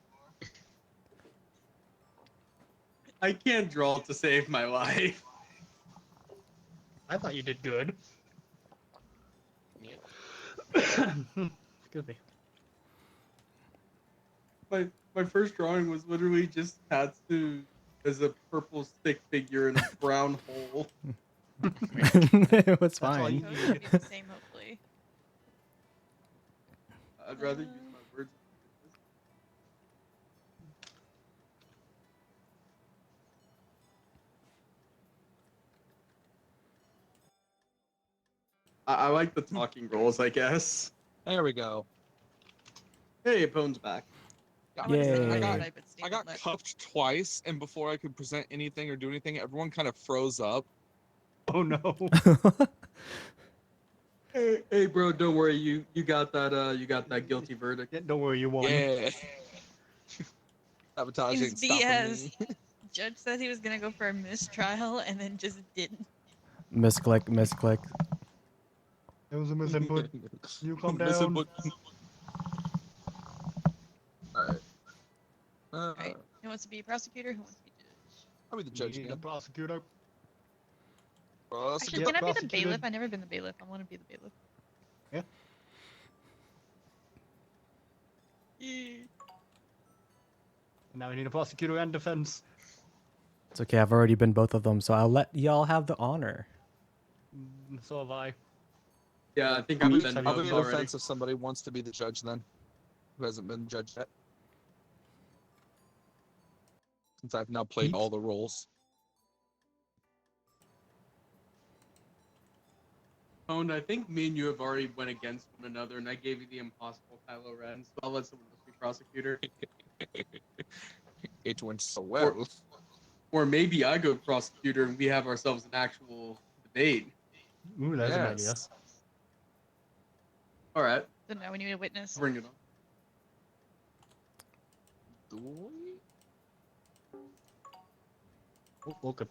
I can't draw to save my life. I thought you did good. Yeah. Excuse me. My first drawing was literally just Tatsu as a purple stick figure in a brown hole. It was That's all you fine. Code will be the same, hopefully. I'd rather use my words. I like the talking roles, I guess. There we go. Hey, Pone's back. I want to say Yay. I got- but I got cuffed twice, and before I could present anything or do anything, everyone kind of froze up. Oh no. Hey, bro, don't worry. You got that guilty verdict. Yeah, don't worry, you won. Yeah. Sabotaging, Seems stopping BS. me. Judge said he was gonna go for a mistrial and then just didn't. Misclick. There was a misinput. You calm down. Misinput. Alright. Right. Who wants to be a prosecutor? Who wants to be judge? I'll be the judge Need a again. prosecutor. Actually, Yeah, can I be the prosecuted. bailiff? I've never been the bailiff. I want to be the bailiff. Yeah. Yeah. Now we need a prosecutor and defense. It's okay. I've already been both of them, so I'll let y'all have the honor. So have I. Yeah, I think I'll I've be- been I'll be both the already. defense if somebody wants to be the judge then, who hasn't been judged yet. Since I've now played Yeet. all the roles. Pone, I think me and you have already went against one another, and I gave you the impossible Kylo Ren, so I'll let someone else be prosecutor. It went so well. Or maybe I go prosecutor and we have ourselves an actual debate. Ooh, that's an idea. Yes. All right, So now we need a witness. bring it on. Do we? Oh, okay.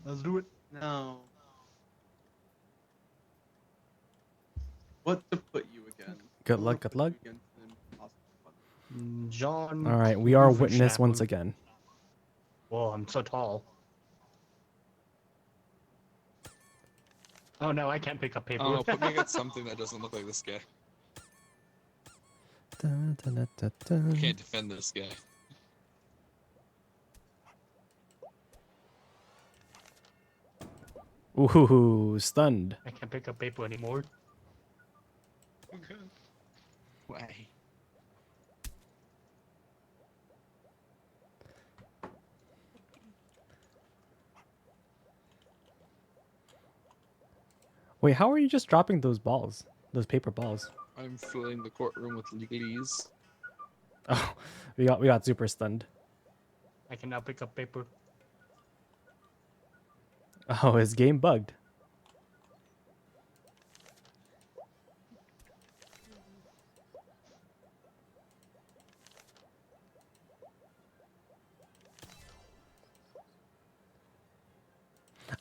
Let's do it. Now, what to put you again? Good What luck, to good put luck. you against an impossible one? John. All right, we are Wolfenstein. witness once again. Whoa, I'm so tall. Oh no, I can't pick up paper. Oh, put me against something that doesn't look like this guy. I can't defend this guy. Ooh, stunned. I can't pick up paper anymore. Why? Wait, how are you just dropping those balls? Those paper balls? I'm filling the courtroom with legalese. Oh, we got super stunned. I can now pick up paper. Oh, his game bugged.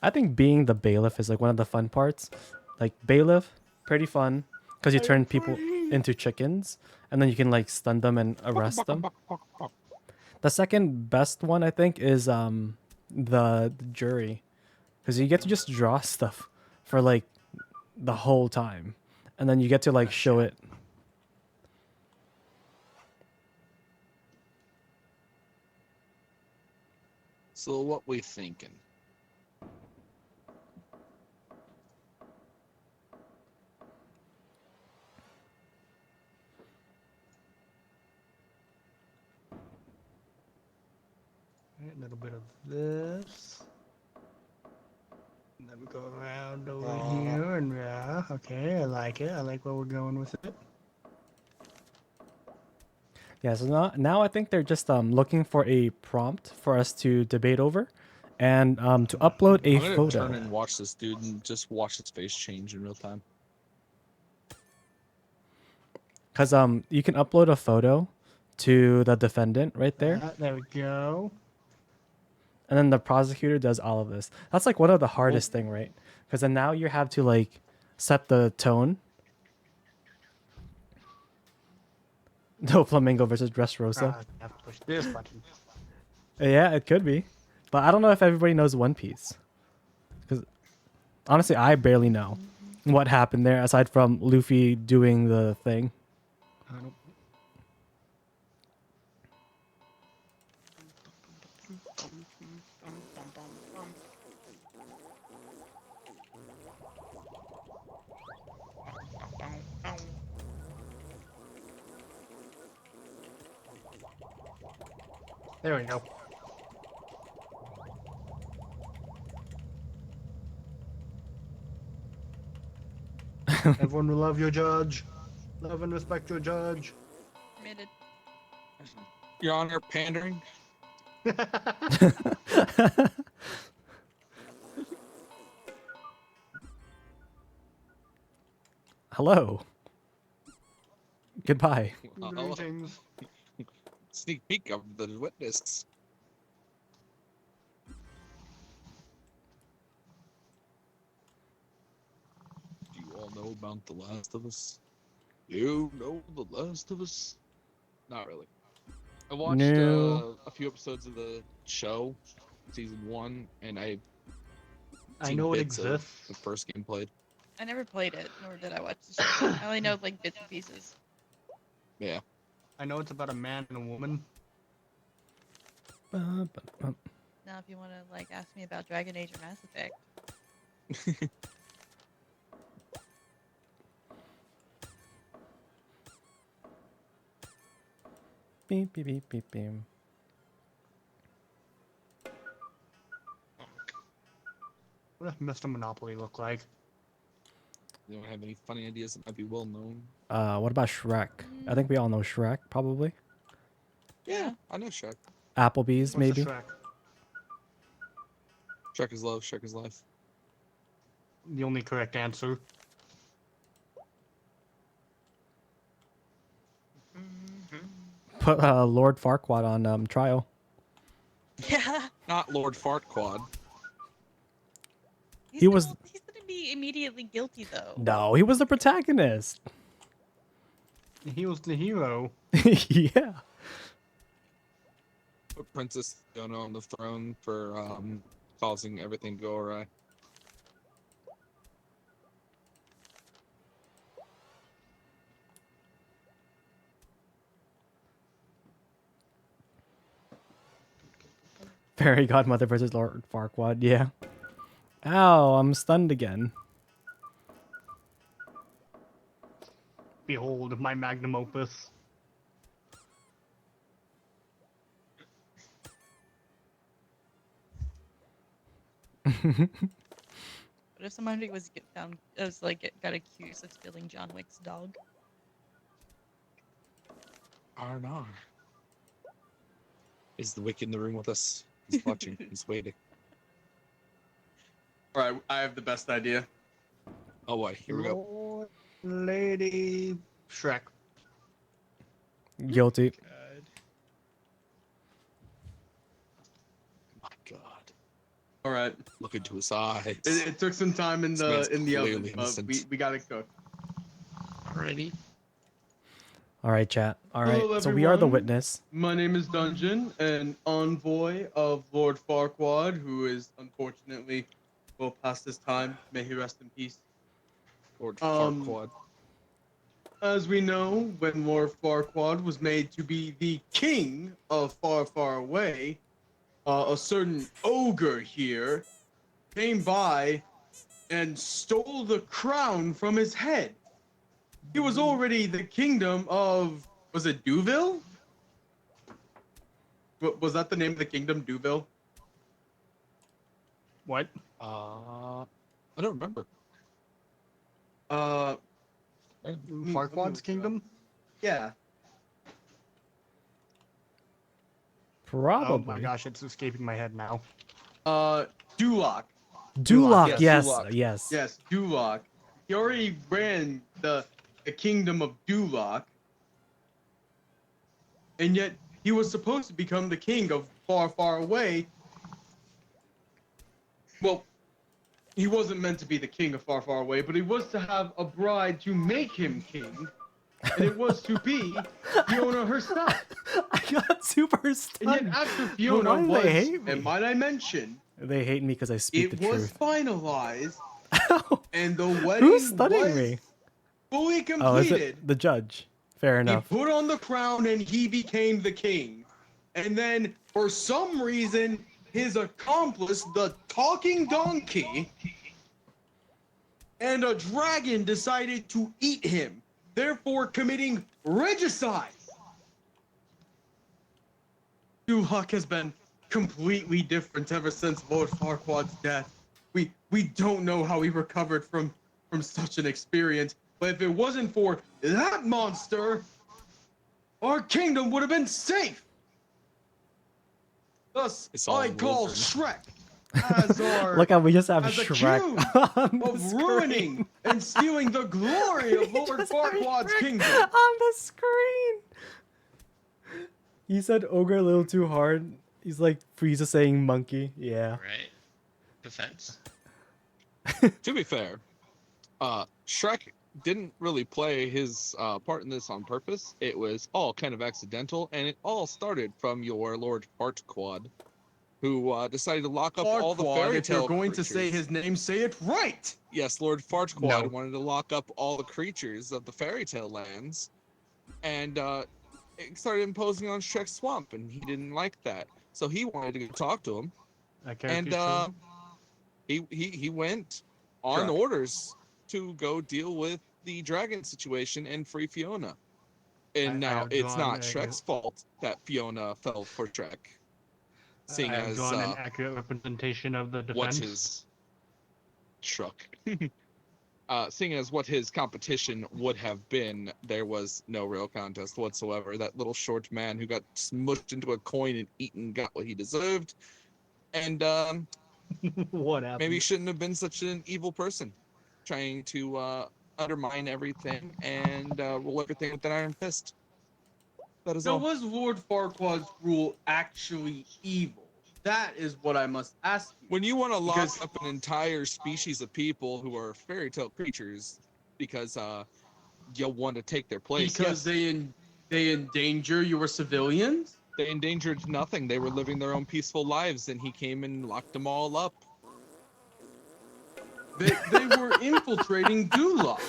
I think being the bailiff is like one of the fun parts. Like bailiff, pretty fun because you turn people into chickens and then you can like stun them and arrest them. The second best one I think is the jury, because you get to just draw stuff for like the whole time, and then you get to like show it. So what we thinking? A little bit of this. And then we go around over here, and yeah, okay, I like it. I like where we're going with it. Yeah, so now I think they're just looking for a prompt for us to debate over, and to upload a I'm gonna photo. turn and watch this dude and just watch his face change in real time. Because you can upload a photo to the defendant right there, There we go. and then the prosecutor does all of this. That's like one of the hardest thing, right? Because then now you have to like set the tone. No Flamingo versus Dressrosa. I have to push this button. Yeah, it could be, but I don't know if everybody knows One Piece. Because honestly, I barely know what happened there aside from Luffy doing the thing. There we go. Everyone will love your judge. Love and respect your judge. Admitted. Your Honor, pandering. Hello. Goodbye. Greetings. Sneak peek of the witness. Do you all know about The Last of Us? You know The Last of Us? Not really. I watched No. a few episodes of the show, season 1, and I seen know it bits of exists. the first game played. I never played it, nor did I watch the show. I only know like bits and pieces. Yeah. I know it's about a man and a woman. Now, if you want to like ask me about Dragon Age or Mass Effect, Beep, beep, beep, beep, beep. What does Mr. Monopoly look like? You don't have any funny ideas that might be well known? What about Shrek? I think we all know Shrek, probably. Yeah, I know Shrek. Applebee's, What's maybe. the Shrek? Shrek is love, Shrek is life. The only correct answer. Put Lord Farquaad on trial. yeah, Not Lord Fartquad. He was- He's gonna be immediately guilty though. No, he was the protagonist. He was the hero. Yeah. Put Princess Fiona on the throne for causing everything to go awry. Fairy Godmother versus Lord Farquaad, yeah. Ow, I'm stunned again. Behold my magnum opus. What if somebody was got accused of stealing John Wick's dog? Arnar. Is the Wick in the room with us? He's watching. He's waiting. All right, I have the best idea. Oh boy, here we go. Lord, Lady Shrek. Guilty. My God. All right, Look into his eyes. it took some time in This man's the oven, clearly but innocent. we got it cooked. Already. All right, chat. All right. Hello, So we are the everyone. witness. My name is Dungeon, an envoy of Lord Farquaad, who is unfortunately well past his time. May he rest in peace. Lord Um, Farquaad. As we know, when Lord Farquaad was made to be the king of Far, Far Away, a certain ogre here came by and stole the crown from his head. He was already the kingdom of, was it Duville? Was that the name of the kingdom, Duville? What? I don't remember. Uh, Farquaad's kingdom? yeah. Probably. Oh my gosh, it's escaping my head now. Duloc. Duloc. Yes, Yes. Duloc. Yes. Yes, Duloc. He already ran the kingdom of Duloc, and yet he was supposed to become the king of Far, Far Away. Well, he wasn't meant to be the king of Far, Far Away, but he was to have a bride to make him king, and it was to be Fiona herself. I got super And stunned. yet, after But Fiona why do was, they hate me? and might I mention, They hate me because I speak it the was truth. finalized, Ow. and the wedding Who's stunning was me? fully Oh, is completed. it the judge? Fair He enough. put on the crown and he became the king. And then, for some reason, his accomplice, the talking donkey, and a dragon decided to eat him, therefore committing regicide. Duloc has been completely different ever since Lord Farquaad's death. We don't know how he recovered from such an experience, but if it wasn't for that monster, our kingdom would have been safe. Thus, It's all I call Wolverine. Shrek as our Look how we just have as Shrek accused on the of screen. ruining and stealing the glory of We Lord just have Farquaad's Shrek kingdom. on the screen. He said ogre a little too hard. He's like Frieza saying monkey. Yeah. Right? Defense. To be fair, Shrek didn't really play his part in this on purpose. It was all kind of accidental, and it all started from your Lord Farquaad, who decided to lock up all the Farquaad, fairy if you're tale going creatures. to say his name, say it right. Yes, Lord Farquaad No. wanted to lock up all the creatures of the fairy tale lands, and it started imposing on Shrek's swamp, and he didn't like that. So he wanted to go talk to him, That and character's true. he went on Shrek. orders to go deal with the dragon situation and free Fiona. And I now have it's drawn not Shrek's fault that Fiona fell for Shrek, I seeing have as drawn an accurate representation of the what defense. his Shrek. Seeing as what his competition would have been, there was no real contest whatsoever. That little short man who got smushed into a coin and eaten got what he deserved, and What happened? maybe shouldn't have been such an evil person, trying to undermine everything and rule everything with an iron fist. That is Now, all. was Lord Farquaad's rule actually evil? That is what I must ask you. When you want to lock Because- up an entire species of people who are fairy tale creatures because you want to take their place, Because yes, they endanger your civilians? they endangered nothing. They were living their own peaceful lives, and he came and locked them all up. They were infiltrating Duloc.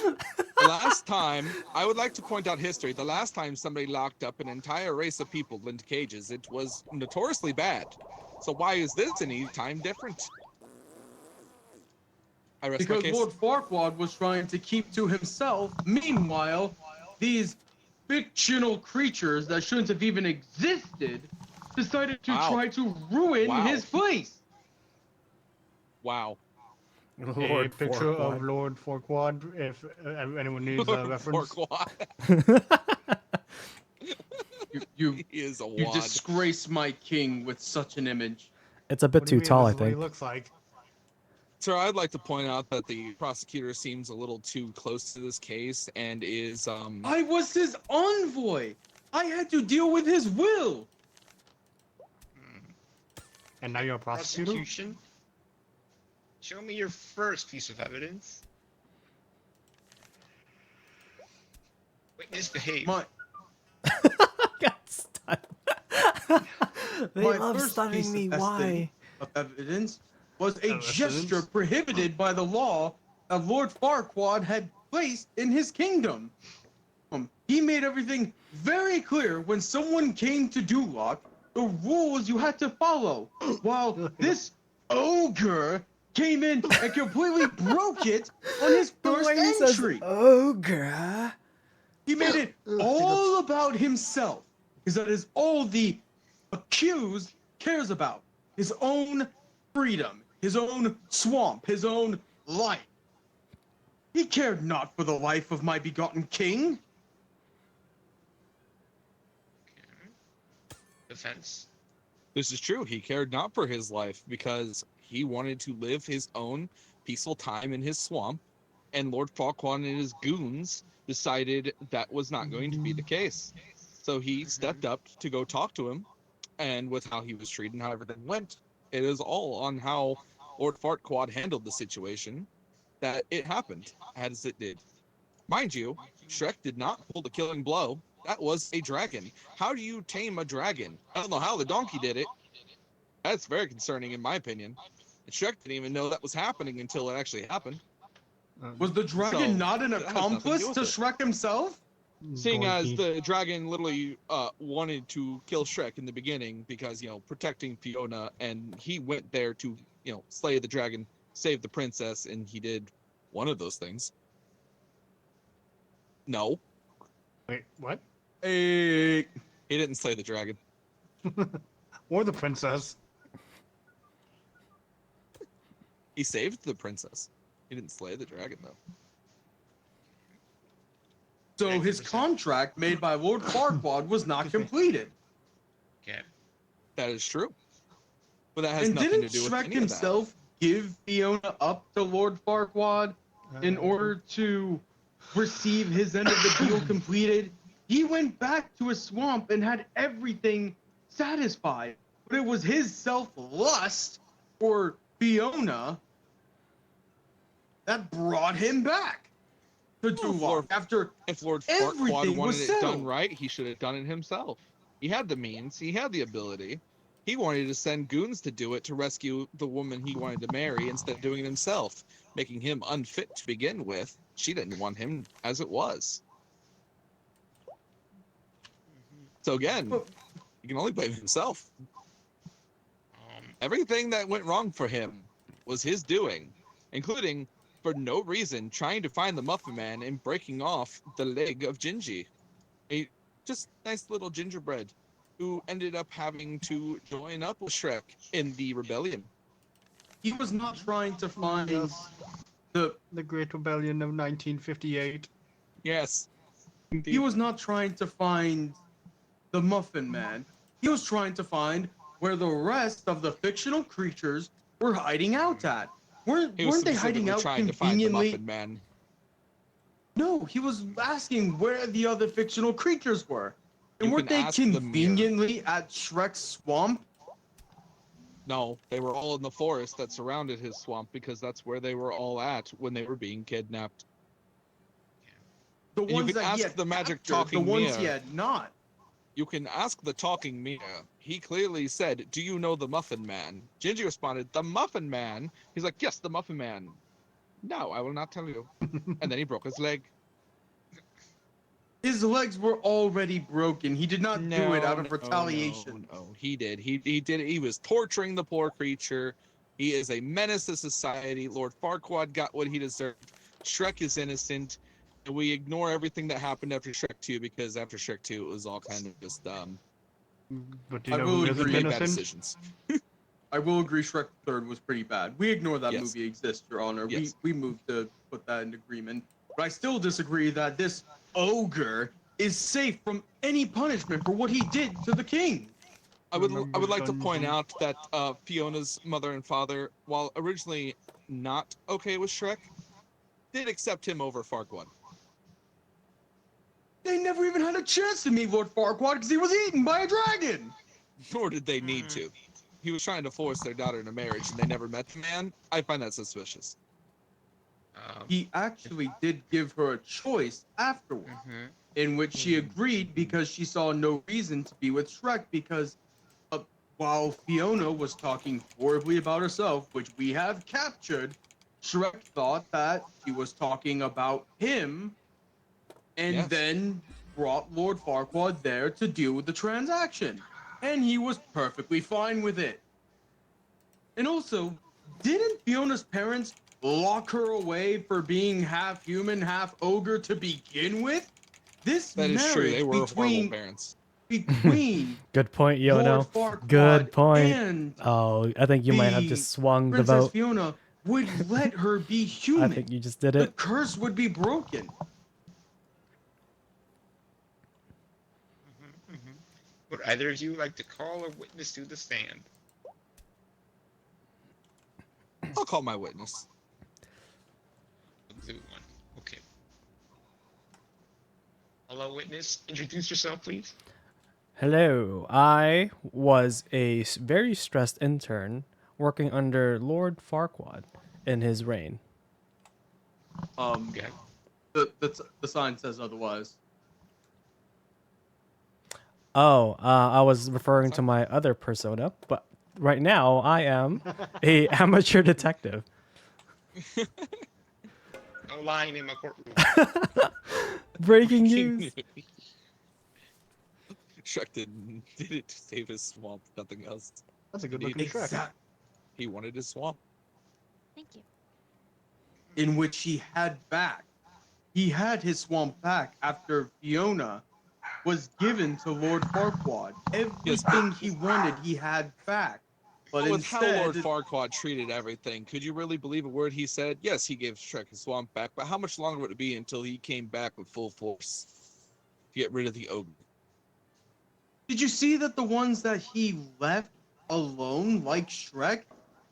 The last time, I would like to point out history, the last time somebody locked up an entire race of people into cages, it was notoriously bad. So why is this any time different? I rest my Because case. Lord Farquaad was trying to keep to himself. Meanwhile, these fictional creatures that shouldn't have even existed decided to Wow. try to ruin Wow. his place. Wow. A picture of Lord Farquaad, if anyone needs a reference. Farquaad. You He is a you wad. disgrace my king with such an image. It's a bit What do you too mean? tall, This I is what he think. looks like. Sir, I'd like to point out that the prosecutor seems a little too close to this case and is I was his envoy. I had to deal with his will. And now you're a prosecutor? Prosecution? Show me your first piece of evidence. Witness behave. Got stunned. They My love first stunning piece me. of Why? of evidence was a Evidence? gesture prohibited by the law that Lord Farquaad had placed in his kingdom. He made everything very clear when someone came to Duloc, the rules you had to follow, while this ogre came in and completely broke it on his The first way he says entry. ogre. He made it all about himself, because that is all the accused cares about. His own freedom, his own swamp, his own life. He cared not for the life of my begotten king. Defense. This is true. He cared not for his life because he wanted to live his own peaceful time in his swamp, and Lord Farquaad and his goons decided that was not going to be the case. So he stepped up to go talk to him, and with how he was treated and how everything went, it is all on how Lord Farquaad handled the situation that it happened as it did. Mind you, Shrek did not pull the killing blow. That was a dragon. How do you tame a dragon? I don't know how the donkey did it. That's very concerning in my opinion. And Shrek didn't even know that was happening until it actually happened. Was the dragon So, not an that has nothing to do accomplice with to it. Shrek himself? Seeing as Donkey. the dragon literally wanted to kill Shrek in the beginning because, protecting Fiona, and he went there to, slay the dragon, save the princess, and he did one of those things. No, Wait, what? Hey, he didn't slay the dragon. Or the princess? He saved the princess. He didn't slay the dragon, though. so his 90%. contract made by Lord Farquaad was not completed. Okay. That is true. But that has And nothing didn't to do with Shrek any of that. himself give Fiona up to Lord Farquaad in order to receive his end of the deal completed? He went back to his swamp and had everything satisfied. But it was his self-lust for Fiona that brought him back to Well, Duloc after If Lord everything Farquaad was wanted it done settled. right, he should have done it himself. He had the means, he had the ability. He wanted to send goons to do it to rescue the woman he wanted to marry instead of doing it himself, making him unfit to begin with. She didn't want him as it was. So again, But- you can only blame himself. Um, Everything that went wrong for him was his doing, including, for no reason, trying to find the Muffin Man and breaking off the leg of Gingy. A just nice little gingerbread who ended up having to join up with Shrek in the rebellion. He was not trying to find Yes. the The Great Rebellion of 1958. Yes. he was not trying to find the Muffin Man. He was trying to find where the rest of the fictional creatures were hiding out at. Weren't He was they hiding specifically out trying to find the conveniently? Muffin Man. No, he was asking where the other fictional creatures were. And You weren't can they ask the mirror. conveniently at Shrek's swamp? No, they were all in the forest that surrounded his swamp because that's where they were all at when they were being kidnapped. The you ones can that he ask had the magic captured, talking the ones he mirror. had not. You can ask the talking Mia. He clearly said, "Do you know the Muffin Man?" Gingy responded, "The Muffin Man?" He's like, "Yes, the Muffin Man." "No, I will not tell you." And then he broke his leg. His legs were already broken. He did not do it out of No, retaliation. No, he did. He did it. He was torturing the poor creature. He is a menace to society. Lord Farquaad got what he deserved. Shrek is innocent. And we ignore everything that happened after Shrek 2 because after Shrek 2 it was all kind of just But do you I know will who agree. isn't made bad innocent? decisions. I will agree Shrek 3rd was pretty bad. We ignore that Yes. movie exists, Your Honor. Yes. We moved to put that in agreement. But I still disagree that this ogre is safe from any punishment for what he did to the king. I would Remember like to point Gunji? out that Fiona's mother and father, while originally not okay with Shrek, did accept him over Farquaad. They never even had a chance to meet Lord Farquaad because he was eaten by a dragon. Nor did they need to. He was trying to force their daughter into marriage and they never met the man. I find that suspicious. He actually did give her a choice afterward. in which she agreed because she saw no reason to be with Shrek because while Fiona was talking horribly about herself, which we have captured, Shrek thought that she was talking about him and Yes. then brought Lord Farquaad there to deal with the transaction. And he was perfectly fine with it. And also, didn't Fiona's parents lock her away for being half human, half ogre to begin with? This That is true. They marriage were horrible between parents. Good point, Lord Yono. Farquaad Good point. and Oh, I think you might have the just swung the Princess vote. Fiona would let her be I human. think you just did The it. curse would be broken. Would either of you like to call a witness to the stand? I'll call my witness. Do one. Okay. Hello, witness. Introduce yourself, please. Hello, I was a very stressed intern working under Lord Farquaad in his reign. Okay. The sign says otherwise. Oh, I was referring to my other persona, but right now I am a amateur detective. No lying in my courtroom. Breaking news. Shrek did it to save his swamp, nothing else. That's a good looking Shrek. Exact. He wanted his swamp. Thank you. In which he had back. He had his swamp back after Fiona was given to Lord Farquaad. Everything he wanted, he had back. But With how Lord instead, Farquaad treated everything, could you really believe a word he said? Yes, he gave Shrek his swamp back, but how much longer would it be until he came back with full force to get rid of the ogre? did you see that the ones that he left alone, like Shrek,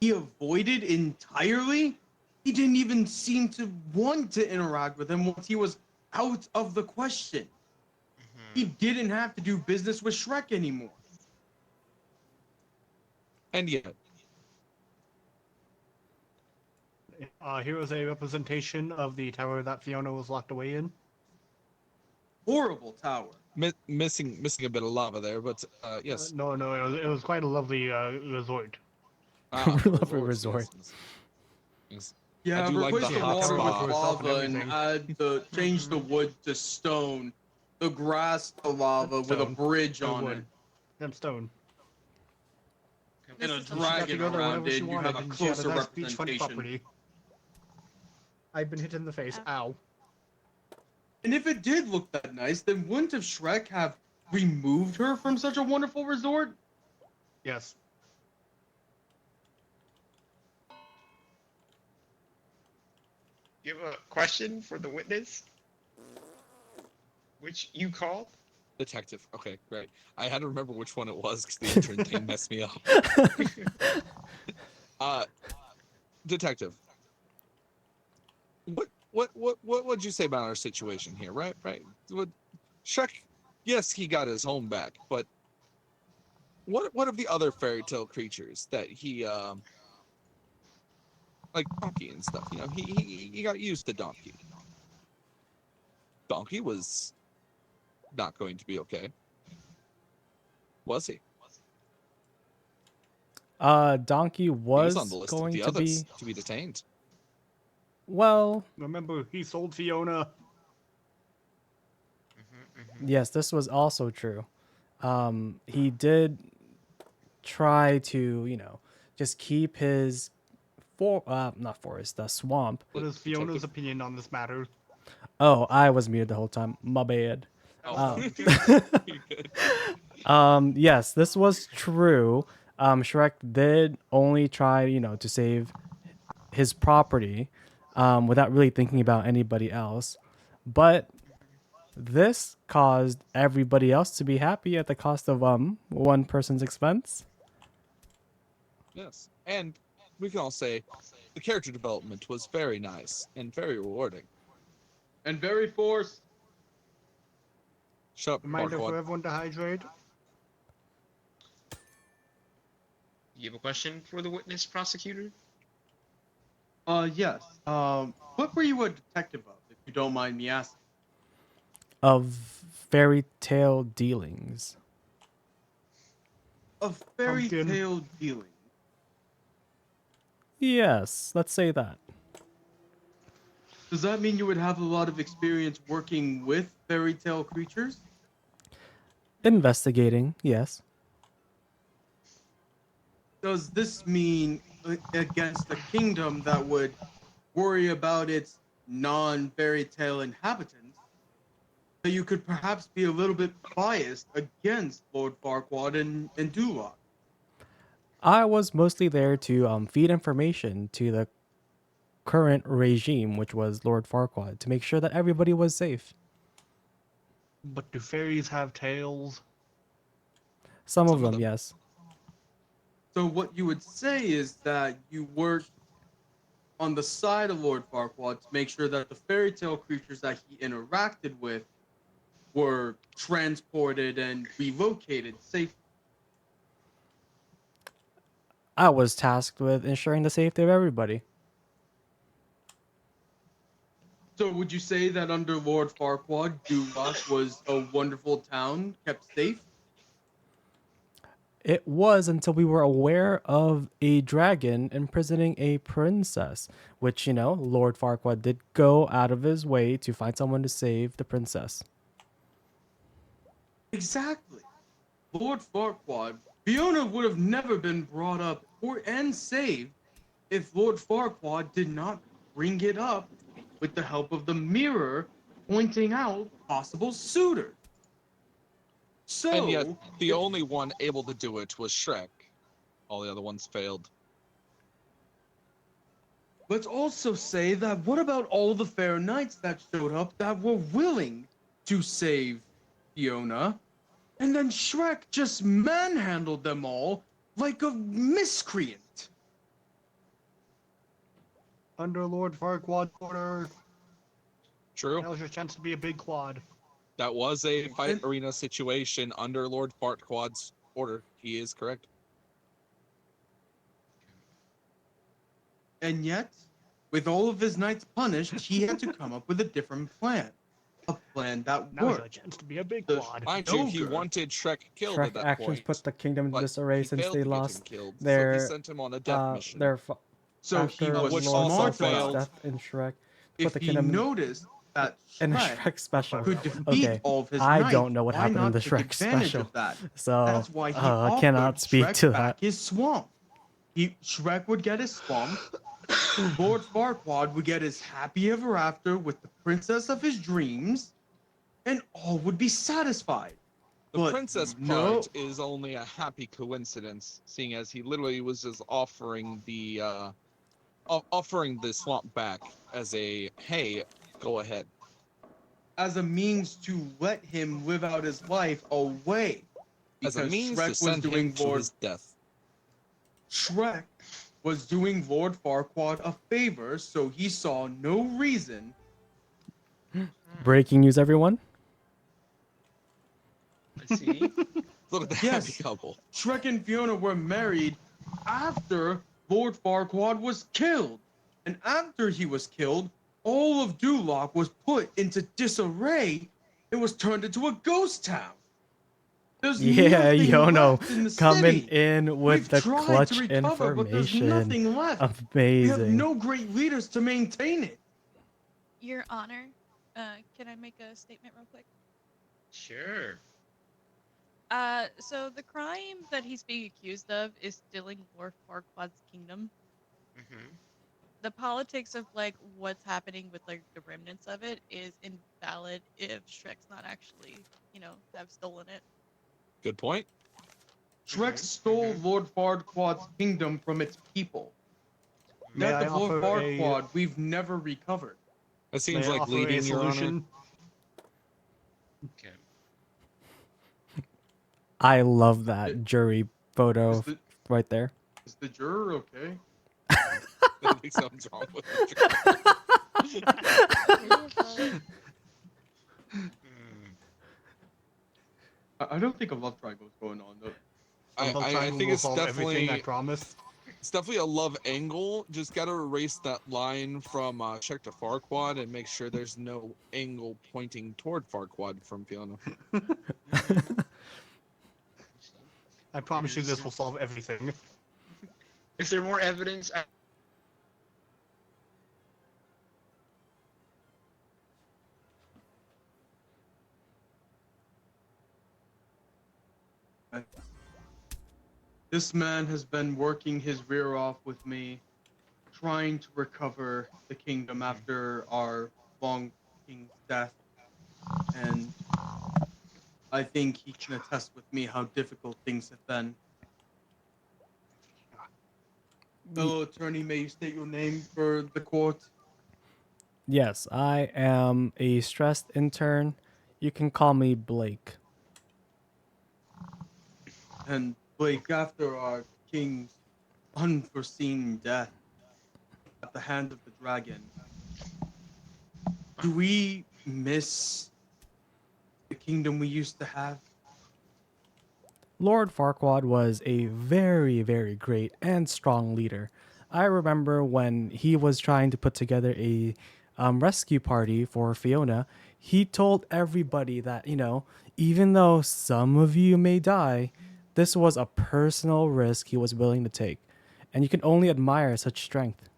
he avoided entirely? He didn't even seem to want to interact with him once he was out of the question. He didn't have to do business with Shrek anymore. And yet, Here is a representation of the tower that Fiona was locked away in. Horrible tower. missing a bit of lava there, but yes. No, it was quite a lovely resort. Lovely resorts, resort. yes. Yeah, I do like replace the the hot water with spa. lava and and add the change the wood to stone, the grass to lava with a Stone. bridge Or on wood. it, Then stone. and a This is And she got to dragon go there around whenever it, she and you wanted, have a and she had a closer nice beachfront representation. property. I've been hit in the face. Ow. Ow. And if it did look that nice, then wouldn't have Shrek have removed her from such a wonderful resort? Yes. You have a question for the witness? Which you called? Detective. Okay, great. I had to remember which one it was because the intern thing messed me up. Detective. What would you say about our situation here? Right. Shrek, yes, he got his home back, but what of the other fairy tale creatures that he like Donkey and stuff? You know, he got used to Donkey. Donkey was not going to be okay, was he? Donkey He was on was the list of going the to others be. to be detained. Well, Remember, he sold Fiona. yes, this was also true. He did try to, just keep his not forest, the swamp. What is Fiona's opinion on this matter? Oh, I was muted the whole time. My bad. Oh, Yes, this was true. Shrek did only try, to save his property, without really thinking about anybody else. But this caused everybody else to be happy at the cost of one person's expense. yes, and we can all say the character development was very nice and very rewarding. And very forced. Shut up, Reminder for Farquaad. everyone to hydrate. You have a question for the witness, prosecutor? Yes. What were you a detective of, if you don't mind me asking? of fairy tale dealings. A fairy Pumpkin. tale dealing. Yes, let's say that. Does that mean you would have a lot of experience working with fairy tale creatures? Investigating, yes. Does this mean against a kingdom that would worry about its non-fairy tale inhabitants, that you could perhaps be a little bit biased against Lord Farquaad and Duloc? I was mostly there to feed information to the current regime, which was Lord Farquaad, to make sure that everybody was safe. But do fairies have tails? Some of Some of them, them. yes. So what you would say is that you worked on the side of Lord Farquaad to make sure that the fairy tale creatures that he interacted with were transported and relocated safely. I was tasked with ensuring the safety of everybody. So would you say that under Lord Farquaad, Duloc was a wonderful town kept safe? It was until we were aware of a dragon imprisoning a princess, which, Lord Farquaad did go out of his way to find someone to save the princess. Exactly. Lord Farquaad, Fiona would have never been brought up and saved if Lord Farquaad did not bring it up with the help of the mirror pointing out possible suitors. And yet, So, the only one able to do it was Shrek. All the other ones failed. let's also say that what about all the fair knights that showed up that were willing to save Fiona? And then Shrek just manhandled them all like a miscreant. Under Lord Farquaad's order, True. now's your chance to be a big quad. That was a fight And- arena situation under Lord Farquaad's order. He is correct. And yet, with all of his knights punished, he had to come up with a different plan. A plan that Now's your worked. chance to be a big The- quad. Mind you, he Ogre. wanted Shrek killed Shrek at that actions point. put the kingdom in but disarray he since failed they to get him lost killed, so their he sent him on a death mission. So he after was which Lord also smart Farquaad's failed. enough. death in Shrek. If Put the he kingdom noticed that in a Shrek Shrek special. could defeat Okay, all of his I knights, don't know what why happened in not the take Shrek advantage special, of that? so That's why he I offered cannot speak Shrek to back that. his swamp. Shrek would get his swamp. Lord Farquaad would get his happy ever after with the princess of his dreams, and all would be satisfied. The But princess no, part is only a happy coincidence, seeing as he literally was just offering the swamp back as a hey, go ahead. as a means to let him live out his life away, As a because means to Shrek was send him doing to his death. Shrek was doing Lord Farquaad a favor, so he saw no reason. Breaking news, everyone. Let's see. Look at the Yes. happy couple. Shrek and Fiona were married after Lord Farquaad was killed. And after he was killed, all of Duloc was put into disarray. It was turned into a ghost town. There's Yeah, nothing Yono left in the coming city. in with We've the tried clutch to recover, but there's information. nothing left. We have Amazing. no great leaders to maintain it. Your Honor, can I make a statement real quick? Sure. So the crime that he's being accused of is stealing Lord Farquaad's kingdom. Mm-hmm. The politics of like what's happening with like the remnants of it is invalid if Shrek's not actually, have stolen it. Good point. Shrek stole Lord Farquaad's kingdom from its people. May Death I of Lord offer a Farquaad, we've never recovered. That seems may I like offer a leading, Your Honor. solution? Okay. I love that jury photo Is the, right there. is the juror okay? I think something's wrong with the Hmm. I don't think a love triangle is going on though. A love I triangle think will it's solve everything, I definitely promise. It's definitely a love angle. Just gotta erase that line from check to Farquaad and make sure there's no angle pointing toward Farquaad from Fiona. I promise you Is- this will solve everything. Is there more evidence? This man has been working his rear off with me, trying to recover the kingdom after our long king's death. And I think he can attest with me how difficult things have been. Fellow attorney, may you state your name for the court? Yes, I am a stressed intern. You can call me Blake. And Blake, after our king's unforeseen death at the hand of the dragon, do we miss the kingdom we used to have? Lord Farquaad was a very, very great and strong leader. I remember when he was trying to put together a rescue party for Fiona, he told everybody that, even though some of you may die, this was a personal risk he was willing to take. And you can only admire such strength.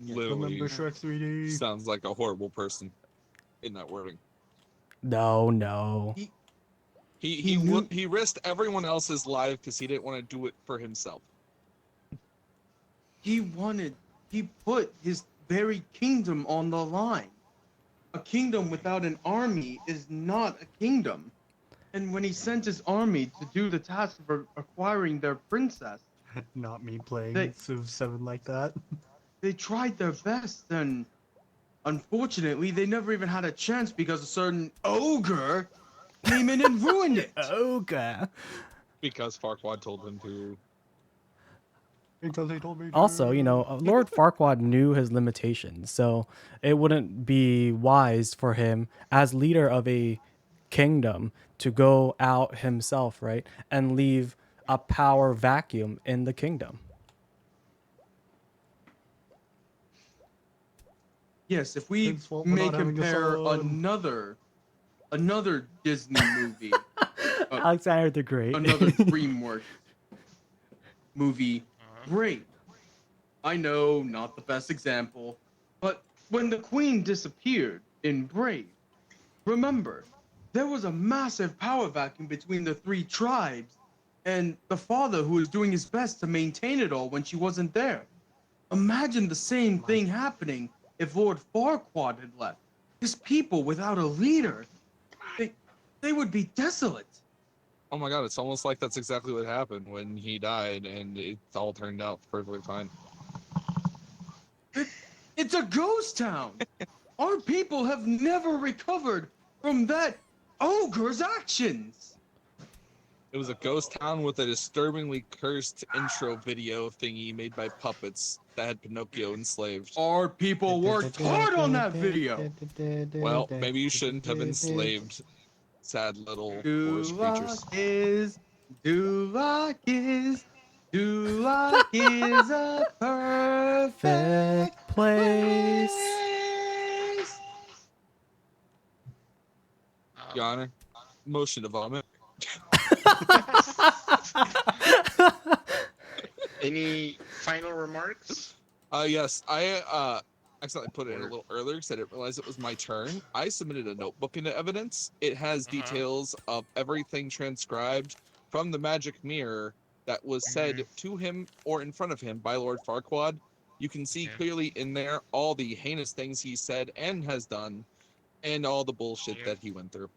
Literally Remember Shrek 3D? sounds like a horrible person in that wording. No. He risked everyone else's life because he didn't want to do it for himself. He put his very kingdom on the line. A kingdom without an army is not a kingdom. And when he sent his army to do the task of acquiring their princess, Not me playing They- Civ 7 like that. they tried their best, and unfortunately, they never even had a chance because a certain ogre came in and ruined it. Okay. Because Farquaad told him to. Until they told me to. Also, Lord Farquaad knew his limitations, so it wouldn't be wise for him as leader of a kingdom to go out himself, right? And leave a power vacuum in the kingdom. Yes, if we His fault for may not having a compare son. another Disney movie, Alexander the Great. another DreamWorks movie, Brave. I know, not the best example, but when the Queen disappeared in Brave, remember, there was a massive power vacuum between the three tribes and the father who was doing his best to maintain it all when she wasn't there. Imagine the same thing happening if Lord Farquaad had left. His people without a leader, they would be desolate. Oh my god, it's almost like that's exactly what happened when he died, and it all turned out perfectly fine. It's a ghost town. Our people have never recovered from that ogre's actions. It was a ghost town with a disturbingly cursed intro video thingy made by puppets that had Pinocchio enslaved. Our people worked hard on that video. Well, maybe you shouldn't have enslaved sad little foolish creatures. Duloc is a perfect place. Your Honor, motion to vomit. Any final remarks? Yes, I accidentally put it in a little earlier because I didn't realize it was my turn. I submitted a notebook into evidence. It has details of everything transcribed from the magic mirror that was said to him or in front of him by Lord Farquaad. You can see clearly in there all the heinous things he said and has done, and all the bullshit that he went through.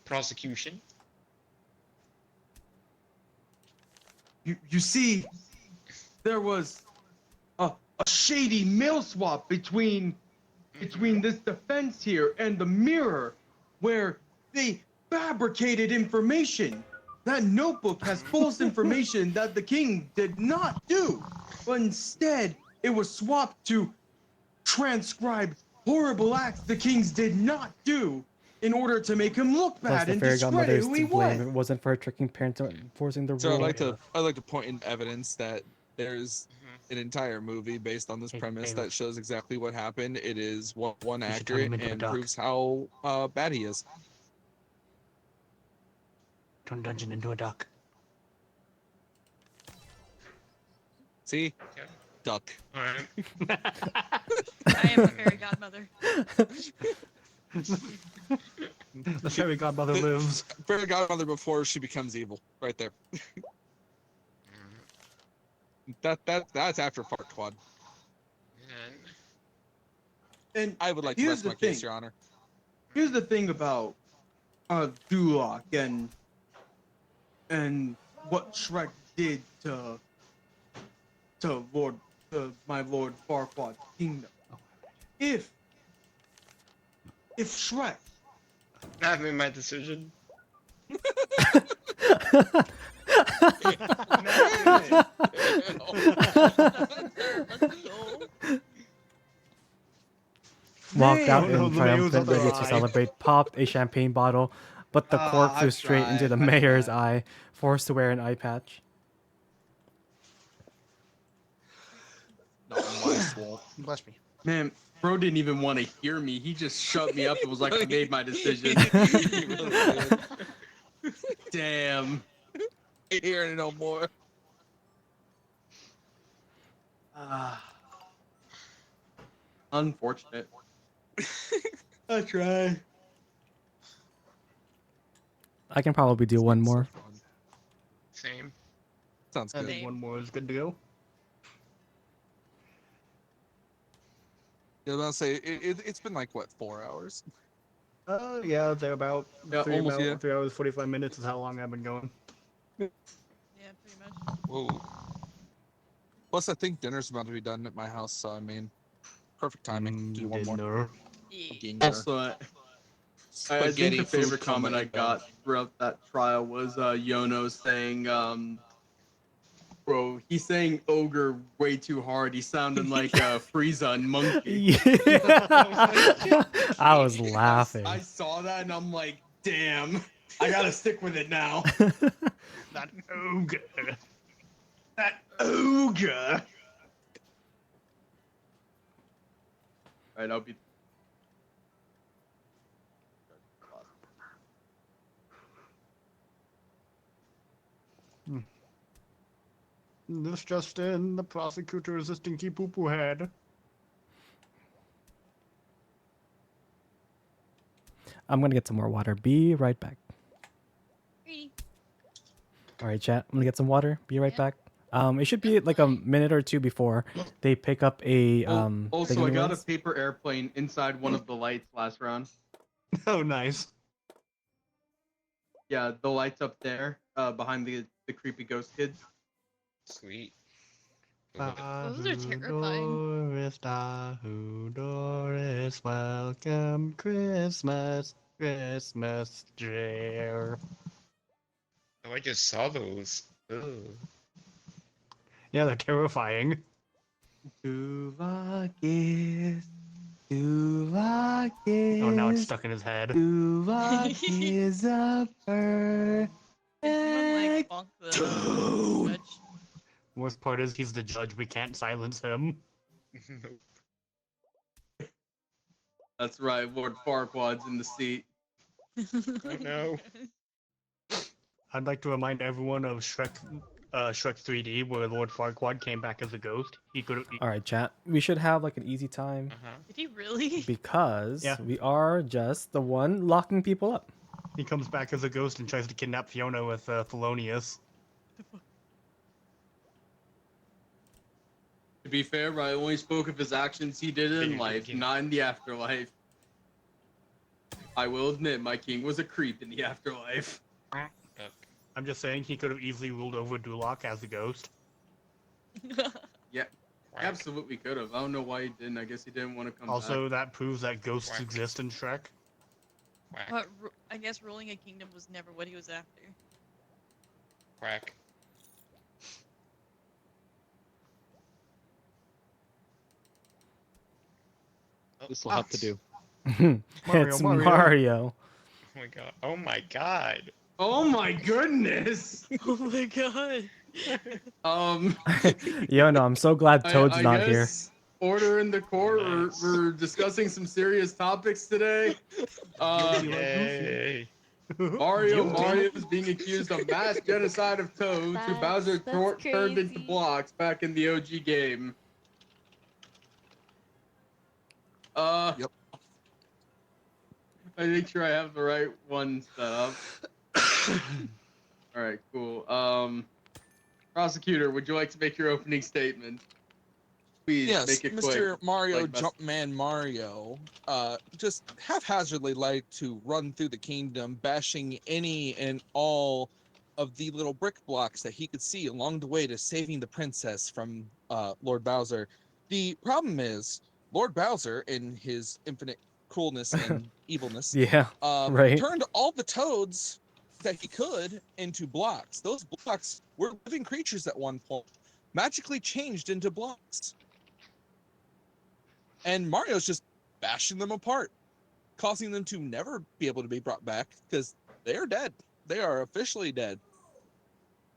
Prosecution. You see, there was a shady mail swap between this defense here and the mirror, where they fabricated information. That notebook has false information that the king did not do, but instead it was swapped to transcribe horrible acts the kings did not do, in order to make him look Plus, bad the and fairy godmother discredit is who to he blame. was. It wasn't for her tricking parents or enforcing the So rule. I'd like to point in evidence that there's Mhm. an entire movie based on this premise that shows exactly what happened. It is one You should turn him accurate into a and duck. proves how bad he is. Turn Dungeon into a duck. See, Okay. duck. All right. I am a fairy godmother. The fairy godmother lives. Fairy godmother before she becomes evil, right there. That's after Farquaad. And And I would like to here's rest the my case, thing. Your Honor. Here's the thing about Duloc and what Shrek did to my Lord Farquaad's kingdom. If Shrek I've made my decision. Let's go. Walked out Man. Oh, in the mayor's triumphant, ready to outside. celebrate, popped a champagne bottle, but the cork flew I've straight into tried, the I've mayor's tried. eye, forced to wear an eye patch. Not my swamp. Bless me. Man, bro didn't even want to hear me. He just shut me up and was like, I made my decision. He really did. Damn. Ain't hearing it no more. Unfortunate. I try. I can probably do one more. Same. Sounds I good. think Same. one more is good to go. I was about to say it's been like what, 4 hours? Yeah, they're about Yeah, almost, yeah. 3 hours 45 minutes is how long I've been going. Yeah, pretty much. Whoa. Plus, I think dinner's about to be done at my house, so I mean, perfect timing to do one more. Dinner. Yeah. Also, I think Spaghetti the food favorite comment I coma got throughout that trial was Yono saying, bro, he's saying ogre way too hard. He's sounding like a Frieza and Monkey. Yeah. I was I laughing. saw that and I'm like, damn, I gotta stick with it now. That ogre. That ogre. Alright, I'll be. This just in, the prosecutor is a stinky poo-poo head. I'm gonna get some more water. Be right back. Greedy. All right, chat. I'm gonna get some water. Be right Yeah. back. It should be like a minute or two before they pick up a Also, thing I got a anyways. paper airplane inside one of the lights last round. Oh, nice. Yeah, the lights up there, behind the creepy ghost kids. Sweet. Those are terrifying. Doris, welcome Christmas, Christmas cheer. Oh, I just saw those. Ugh. Yeah, they're terrifying. Tuvakis, Oh, now it's Tuvakis, stuck in his head. Tuvakis a bird. Did someone like bonk the judge? Worst part is he's the judge. We can't silence him. Nope. That's right, Lord Farquaad's in the seat. Oh no. I'd like to remind everyone of Shrek 3D, where Lord Farquaad came back as a ghost. He could. All right, chat. We should have like an easy time Uh-huh. Did he really? because Yeah. we are just the one locking people up. He comes back as a ghost and tries to kidnap Fiona with Thelonious. To be fair, I only spoke of his actions he did in Figure life, thinking. not in the afterlife. I will admit, my king was a creep in the afterlife. Okay. I'm just saying he could have easily ruled over Duloc as a ghost. Yeah, Quack. absolutely could have. I don't know why he didn't. I guess he didn't want to come Also, back. that proves that ghosts Quack. exist in Shrek. Quack. But I guess ruling a kingdom was never what he was after. Quack. This will have to do. Mario, It's Mario. Mario. my god. Oh my god. Oh my goodness. Oh my god. Yo, no, I'm so glad Toad's I not here. guess order in the court. Nice. We're discussing some serious topics today. Guilty like Goofy. Yay. Mario Guilty. is being accused of mass genocide of Toads, who Bowser That's turned into crazy. blocks back in the OG game. Yep. I make sure I have the right one set up. All right, cool. Prosecutor, would you like to make your opening statement? Please Yes, make it Mr. quick. Mario like Jumpman Mario, just haphazardly like to run through the kingdom, bashing any and all of the little brick blocks that he could see along the way to saving the princess from Lord Bowser. The problem is, Lord Bowser, in his infinite cruelness and evilness, Yeah, right. turned all the toads that he could into blocks. Those blocks were living creatures at one point, magically changed into blocks. And Mario's just bashing them apart, causing them to never be able to be brought back because they are dead. They are officially dead.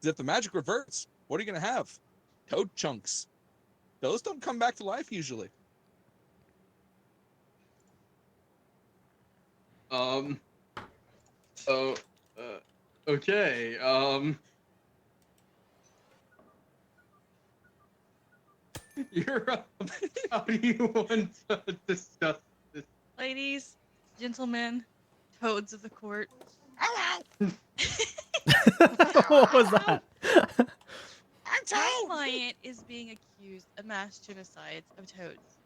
If the magic reverts, what are you going to have? Toad chunks. Those don't come back to life usually. Okay. You're up. How do you want to discuss this? Ladies, gentlemen, toads of the court. What was that? My client is being accused of mass genocides of toads.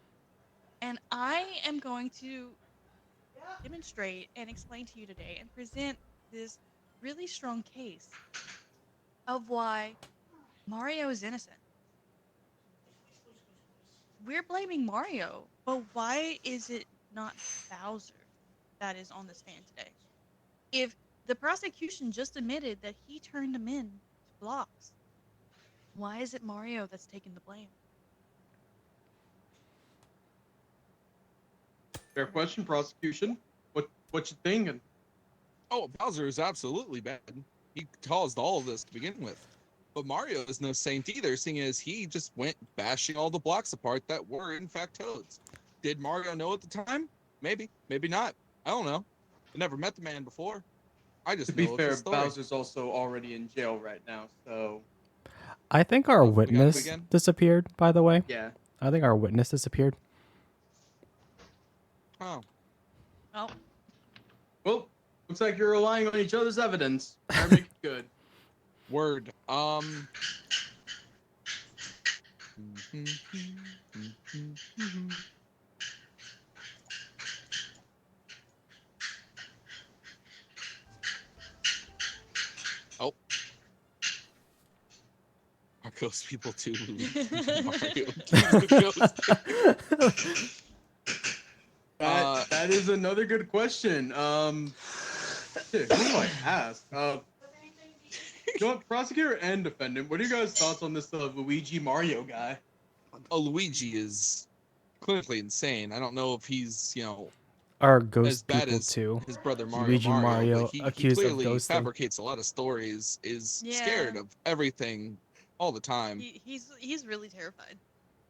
And I am going to demonstrate and explain to you today and present this really strong case of why Mario is innocent. We're blaming Mario, but why is it not Bowser that is on the stand today? If the prosecution just admitted that he turned them in to blocks, why is it Mario that's taking the blame? Fair question, prosecution. What you thinking? Oh, Bowser is absolutely bad. He caused all of this to begin with. But Mario is no saint either, seeing as he just went bashing all the blocks apart that were in fact toads. Did Mario know at the time? Maybe, maybe not. I don't know. I never met the man before. I just To be know of fair, his story. Bowser's also already in jail right now, so I think our Oh, we got him witness again? disappeared, by the way. yeah. I think our witness disappeared. Oh, Oh, Well, looks like you're relying on each other's evidence. Better make it good. word. Oh. Are ghost people too? Mario That is another good question. Shit, who do I ask? You know what, prosecutor and defendant, what are you guys' thoughts on this Luigi Mario guy? Oh, Luigi is clinically insane. I don't know if he's, Our as ghost bad people as too. his brother Luigi Mario but he accused of clearly ghosting. fabricates a lot of stories, is scared Yeah. of everything all the time. he's really terrified.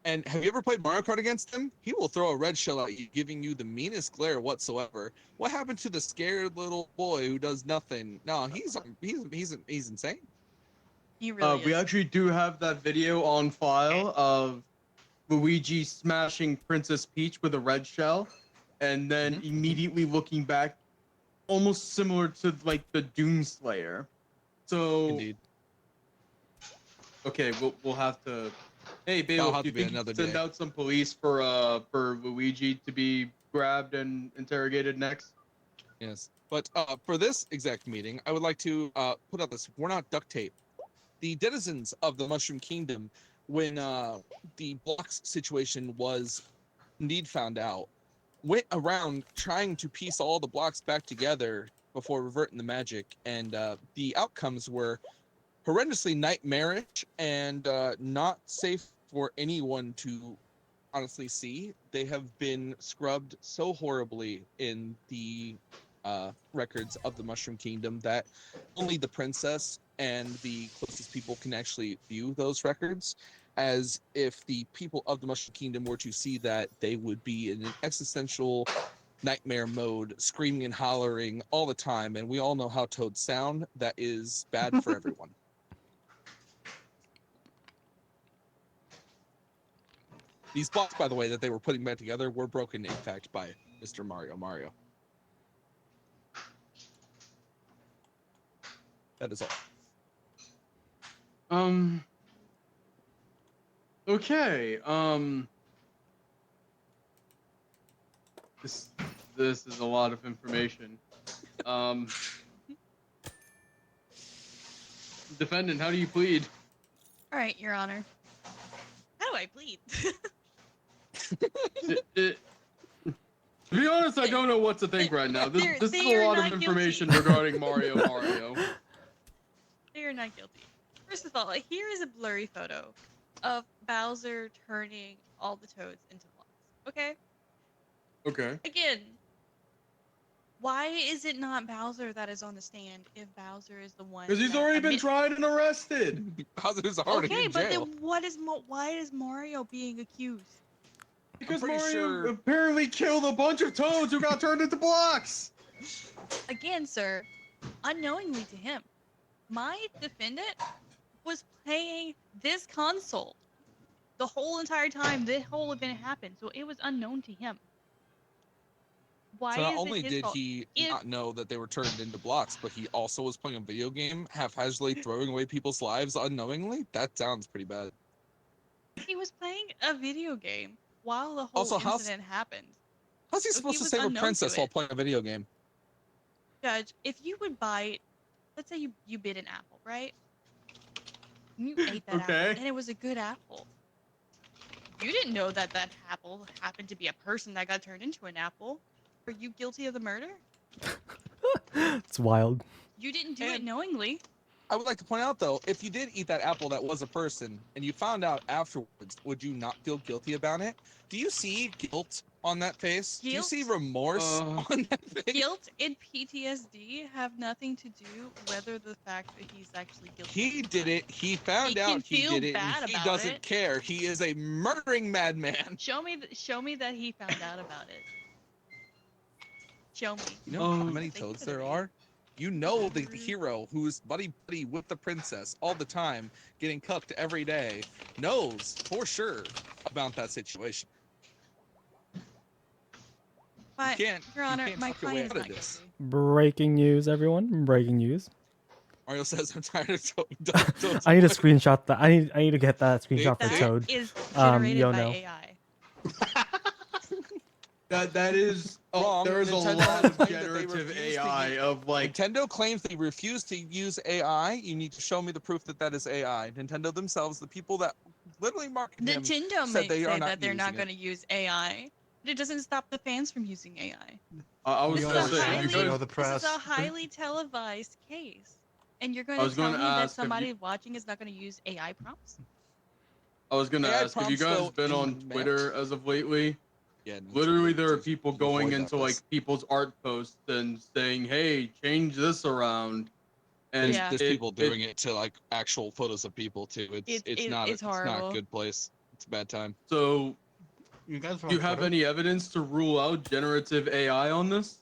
And have you ever played Mario Kart against him? He will throw a red shell at you, giving you the meanest glare whatsoever. What happened to the scared little boy who does nothing? No, he's insane. He really We is. actually do have that video on file of Luigi smashing Princess Peach with a red shell, and then immediately looking back, almost similar to like the Doomslayer. So Indeed. okay, we'll have to. Hey, That'll Bailiff, have do you to be think you another could send day. out some police for Luigi to be grabbed and interrogated next? Yes. But for this exact meeting, I would like to put out this. We're not duct tape. The denizens of the Mushroom Kingdom, when the blocks situation was indeed found out, went around trying to piece all the blocks back together before reverting the magic, and the outcomes were horrendously nightmarish and not safe for anyone to honestly see. They have been scrubbed so horribly in the records of the Mushroom Kingdom that only the princess and the closest people can actually view those records. As if the people of the Mushroom Kingdom were to see that, they would be in an existential nightmare mode, screaming and hollering all the time. And we all know how toads sound. That is bad for everyone. These blocks, by the way, that they were putting back together were broken, in fact, by Mr. Mario. That is all. Okay. This is a lot of information. Defendant, how do you plead? All right, Your Honor. How do I plead? To be honest, I don't know what to think right now. This is They a are lot of not information guilty. regarding Mario. They are not guilty. First of all, here is a blurry photo of Bowser turning all the toads into blocks. Okay? Okay. Again, why is it not Bowser that is on the stand if Bowser is the one? Because he's that already been admit- tried and arrested. Bowser's already Okay, in but jail. then why is Mario being accused? Because pretty Mario sure- apparently killed a bunch of toads who got turned into blocks. Again, sir, unknowingly to him, my defendant was playing this console the whole entire time this whole event happened, so it was unknown to him. Why So not is only it his did fault? he If- not know that they were turned into blocks, but he also was playing a video game, haphazardly throwing away people's lives unknowingly. That sounds pretty bad. He was playing a video game while the whole Also, how's- incident happened. How's he So supposed he to was save a unknown to princess while it. playing a video game? Judge, if you would bite, let's say you bit an apple, right? And you ate that Okay. apple, and it was a good apple. You didn't know that that apple happened to be a person that got turned into an apple. Are you guilty of the murder? It's wild. You didn't do it And- knowingly. I would like to point out, though, if you did eat that apple that was a person and you found out afterwards, would you not feel guilty about it? Do you see guilt on that face? Do you see Guilt? remorse on that face? Guilt and PTSD have nothing to do whether the fact that he's actually guilty. He did it. He found He out can he feel did it. bad And he about doesn't it. care. He is a murdering madman. Show me that he found out about it. Show me. You know how Um, many Thank you toads for the there read. are? You know the hero who's buddy with the princess all the time, getting cooked every day, knows for sure about that situation. But, Can't, Your you Honor, can't my talk your way client is out of not this. guilty. Breaking news, everyone. Breaking news. Mario says, "I'm tired of toads." I need to screenshot that. I need to get that screenshot for See? Toad. That is generated yo by no. AI. That is. Oh, Wrong. there's a Nintendo lot of claimed that they generative refused to AI use- of like. Nintendo claims they refuse to use AI. You need to show me the proof that that is AI. Nintendo themselves, the people that literally market him, Nintendo said may they are say not that they're not using going to use AI, but it doesn't stop the fans from using AI. I was We This are gonna is a say fans, we because are the This press. is a highly televised case, and you're going I to was tell gonna me that ask if you- somebody watching is not going to use AI prompts? I was gonna AI ask, have you prompts, guys though, been on in Twitter as of lately? Yeah, Literally, there are to people avoid going that into like risk. people's art posts and saying, "Hey, change this around." And Yeah. There's people doing it to like actual photos of people too. It's not it's it's not horrible. a good place. It's a bad time. So, You guys are do you on have Twitter? any evidence to rule out generative AI on this?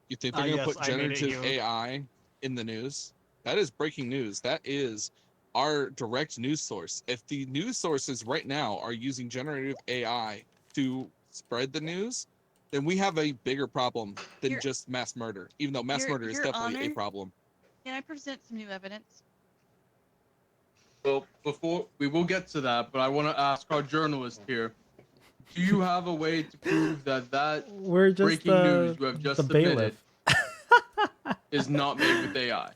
You think they're gonna Yes, put I made it generative here. AI in the news? That is breaking news. That is our direct news source. If the news sources right now are using generative AI to spread the news, then we have a bigger problem than Your- just mass murder. Even though mass Your- murder is Your definitely a Honor? problem. Can I present some new evidence? Well, before we will get to that, but I want to ask our journalist here: do you have a way to prove that We're just breaking news you have just the submitted bailiff. is not made with AI?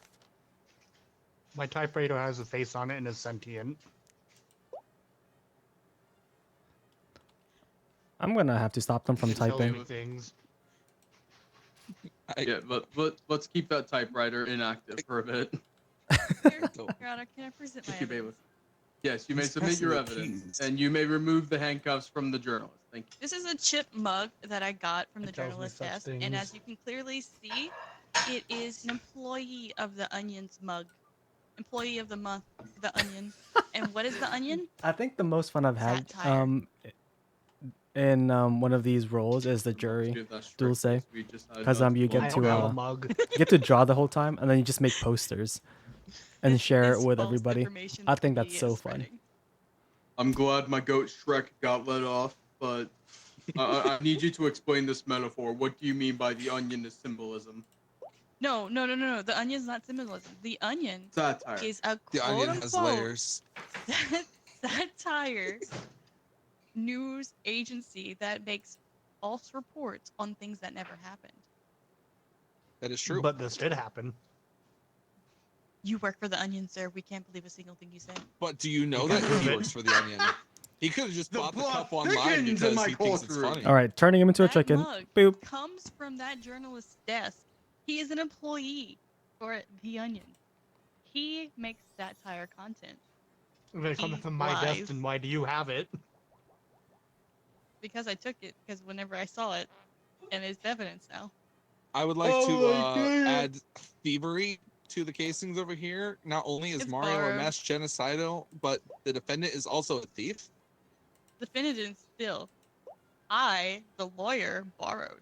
My typewriter has a face on it and is sentient. I'm gonna have to stop them from It tells typing. me things. Yeah, but let's keep that typewriter inactive for a bit. Your, So- Your Honor, can I present my Thank you, evidence? bailiff. Yes, you may He's submit your passing the evidence, keys. and you may remove the handcuffs from the journalist. Thank you. This is a chip mug that I got from the It tells me journalist such desk, and as things. you can clearly see, it is an employee of the Onion's mug. Employee of the month, the Onion. And what is the Onion? I think the most fun I've had Satire. in one of these roles is the jury Dude, that's duel straight say, face. We just had because not you too get I long don't to have a ago. mug. get to draw the whole time, and then you just make posters and This share it is with false everybody. information I the think that's media so is fun. spreading. I'm glad my goat Shrek got let off, but I need you to explain this metaphor. What do you mean by the onion is symbolism? No. The Onion's not symbolism. The Onion Satire. is a The quote onion has unquote layers. satire news agency that makes false reports on things that never happened. That is true. But this did happen. You work for the Onion, sir. We can't believe a single thing you say. But do you know You that can prove he it. works for the onion? He could have just The bought the plot cup online thickens in because my he thinks it's courtroom. funny. All right, turning him into a That chicken. mug Boop. comes from that journalist's desk. He is an employee for the Onion. He makes satire content If it's coming He's from my desk, live. then why do you have it? because I took it because whenever I saw it, and it's evidence now. I would like Oh to my God. add thievery to the casings over here. Not only is It's Mario a borrowed. mass genocidal, but the defendant is also a thief. Defendant still. I, the lawyer, borrowed.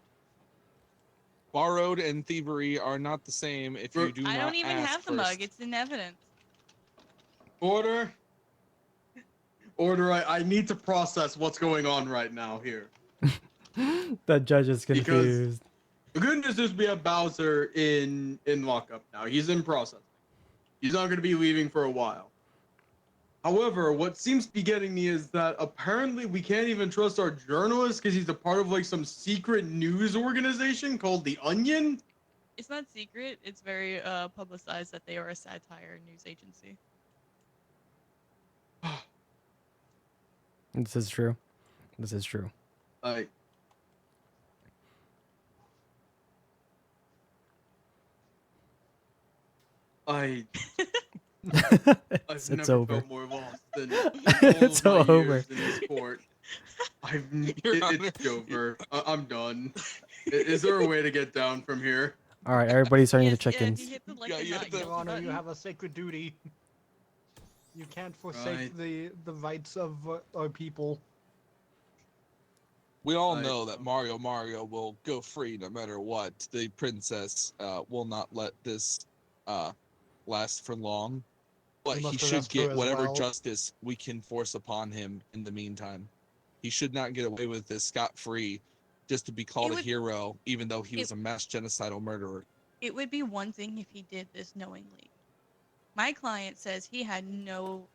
Borrowed and thievery are not the same if you do I not don't even ask have the first. mug. It's in evidence. Order. Order. I need to process what's going on right now here. The judge is Because- confused. The good news is we have Bowser in lockup now. He's in processing. He's not going to be leaving for a while. However, what seems to be getting me is that apparently we can't even trust our journalist because he's a part of like some secret news organization called The Onion. It's not secret. It's very publicized that they are a satire news agency. This is true. This is true. I it's never over. felt more lost than It's all of my over. years in this court. Your Honor. It's over. I'm done. Is there a way to get down from here? All right, everybody's turning into Yes, yeah, if chickens. you hit the, like, Yeah, the you not hit the- Your guilty Honor, you button. have a sacred duty. You can't forsake Right. the rights of our people. We all I- know that Mario will go free no matter what. The princess will not let this last for long. But We he must should arrest her get as whatever well. justice we can force upon him in the meantime. He should not get away with this scot-free just to be called a would- hero, even though he it- was a mass genocidal murderer. It would be one thing if he did this knowingly. My client says he had no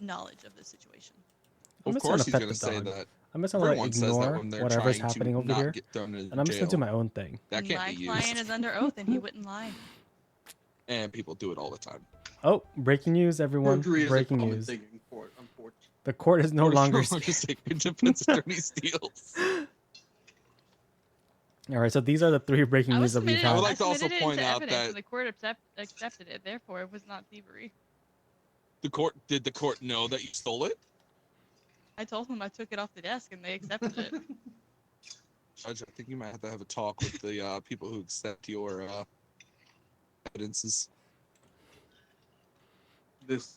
knowledge of the situation. I'm Of just course gonna he's pet going the to say dog. that. I'm just gonna like Everyone says that ignore when they're whatever's trying happening to over not here, get thrown into and I'm just jail. gonna do my own thing. That can't My be client used. is under oath and he wouldn't lie. And people do it all the time. Oh, breaking news, everyone! Perjury is a Breaking common news. thing in court, unfortunately. The court is no longer. sacred defense attorney steals. All right, so these are the three breaking I news that we've submitted, I had. would like to I also submitted it point into out evidence that- and the court accepted it. Therefore, it was not thievery. Did the court know that you stole it? I told them I took it off the desk and they accepted it. Judge, I think you might have to have a talk with the people who accept your evidences. This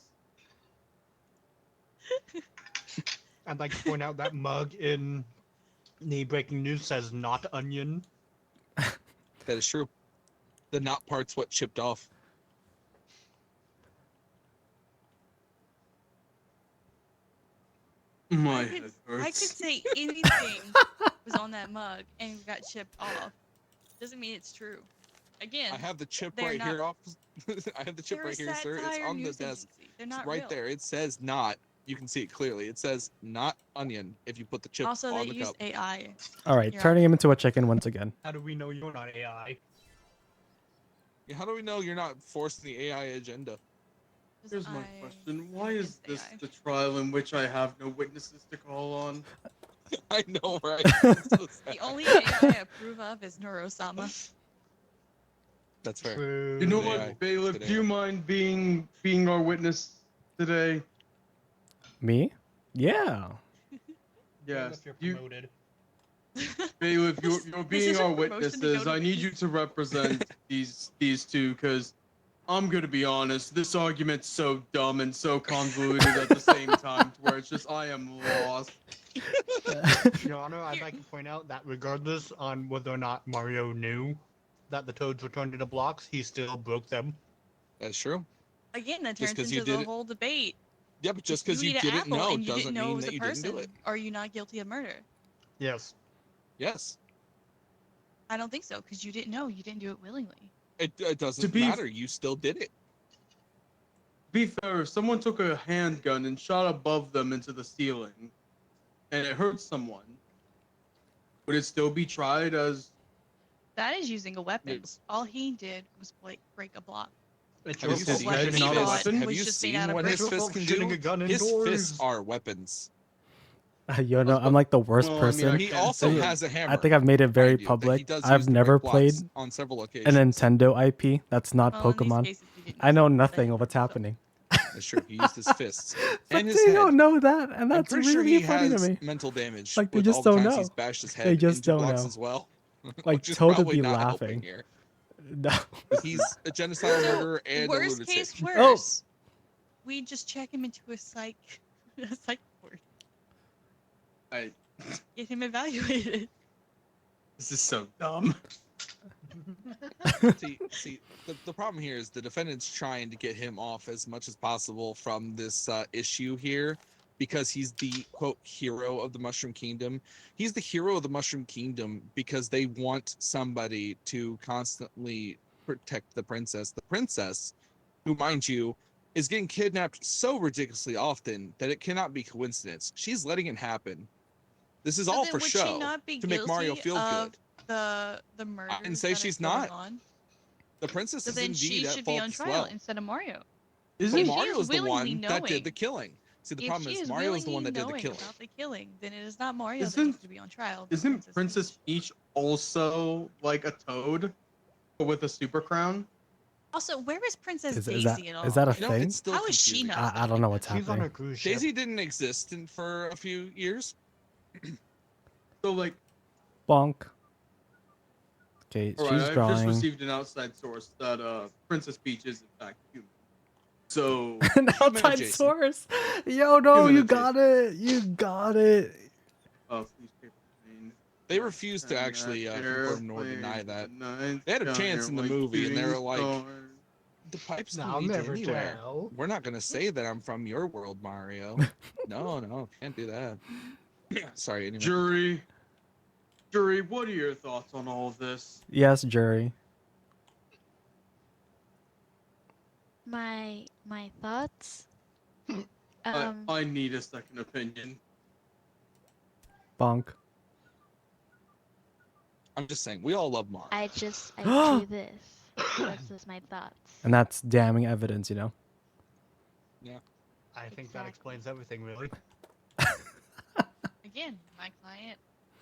I'd like to point out that mug in the breaking news says not onion. That is true. The not part's what chipped off. my I head could hurts. say anything was on that mug and got chipped off. Doesn't mean it's true. Again, I have the chip they're right not- here off. I have the chip they're right a here, sir. It's satire on the news desk. agency. They're It's not right real. there. It says not. You can see it clearly. It says not onion if you put the chip Also, on they the used cup. AI. All right, You're turning him into a chicken once again. How do we know you're not AI? Yeah, how do we know you're not forcing the AI agenda? 'cause Here's my I question: Why am is against this AI. the trial in which I have no witnesses to call on? I know, right? It's so sad. The only AI I approve of is Neurosama. That's fair. True. You know AI what, bailiff? today. Do you mind being our witness today? Me? Yeah. Yes. If you're You, promoted. bailiff, you're This being is a our promotion to go witnesses. to I need you to represent these two, because I'm gonna be honest. This argument's so dumb and so convoluted at the same time, to where it's just I am lost. Your Honor, I'd like to point out that regardless on whether or not Mario knew that the toads were turned into blocks, he still broke them. That's true. Again, that Just turns 'cause you into the did it- whole debate. Yeah, but just If because you eat an didn't apple know and you doesn't didn't know it mean was that a you didn't do person, it. are you not guilty of murder? Yes. Yes. I don't think so, because you didn't know. You didn't do it willingly. It doesn't be- matter. You still did it. Be fair, if someone took a handgun and shot above them into the ceiling, and it hurt someone, would it still be tried as? That is using a weapon. Yes. All he did was break a block. It's Have your you Did fault he for have shooting not a a gun. weapon? Have was you just made seen out of what brick. his It's your fists fault can for shooting do? a gun His fists indoors. are weapons. You know, I'm like the worst Well, I mean, person. I He can't also say- has a hammer. I think I've made it very mind you, that he public. does use I've the never brick played blocks on several a occasions. Nintendo IP that's not Well, in these Pokemon. cases, you didn't I use know it, nothing but- of what's so- happening. That's true. He used his fists But and his they head. don't know that, and I'm that's pretty sure really he funny to has me. mental damage Like, they with just all the don't times know. he's bashed his They head just into don't blocks know. as well. Like, Which is Toad would probably be not laughing. helping here. No. He's a genocidal murderer and a Worst lunatic. case, Oh. worse. We just check him into a psych ward. I, Get him evaluated. this is so dumb. See, the problem here is the defendant's trying to get him off as much as possible from this issue here, because he's the quote hero of the Mushroom Kingdom. He's the hero of the Mushroom Kingdom because they want somebody to constantly protect the princess. The princess, who, mind you, is getting kidnapped so ridiculously often that it cannot be coincidence. She's letting it happen. This is So all then for would show she not be to make Mario guilty feel of good. the murders And say that are she's going not. on? The princess So is then she indeed at should be fault on as trial well. instead of Mario. But If she Mario is is the willingly one that did the knowing- killing. See, the if problem she is is Mario is the one willingly that did the knowing killing. about the killing, then it is not Mario that Isn't- needs to be on trial. the Isn't Princess is. Peach also like a toad, but with a super crown? Also, where is Princess Is Daisy that at all? is that a You know, thing? it's still How is she confusing. not? I don't know what's She's on happening. a cruise ship. Daisy didn't exist for a few years. So like, Bonk. Okay, all right, she's I've just drawing. received an outside source that Princess Peach is in fact human. So An outside Jason. source. Yo, no, Human you adjacent. got it. You got it. please paper plane. They refused to actually confirm nor deny that. They had a chance in the movie, and they were like, "The pipes I'll can lead never anywhere. tell. We're not gonna say that I'm from your world, Mario. No, can't do that." Sorry, anyway. Jury, what are your thoughts on all of this? Yes, jury. My thoughts. I need a second opinion. Bonk. I'm just saying, we all love Mario. I do this. This is my thoughts. And that's damning evidence, you know. I think that Exactly. explains everything, really. Again, my client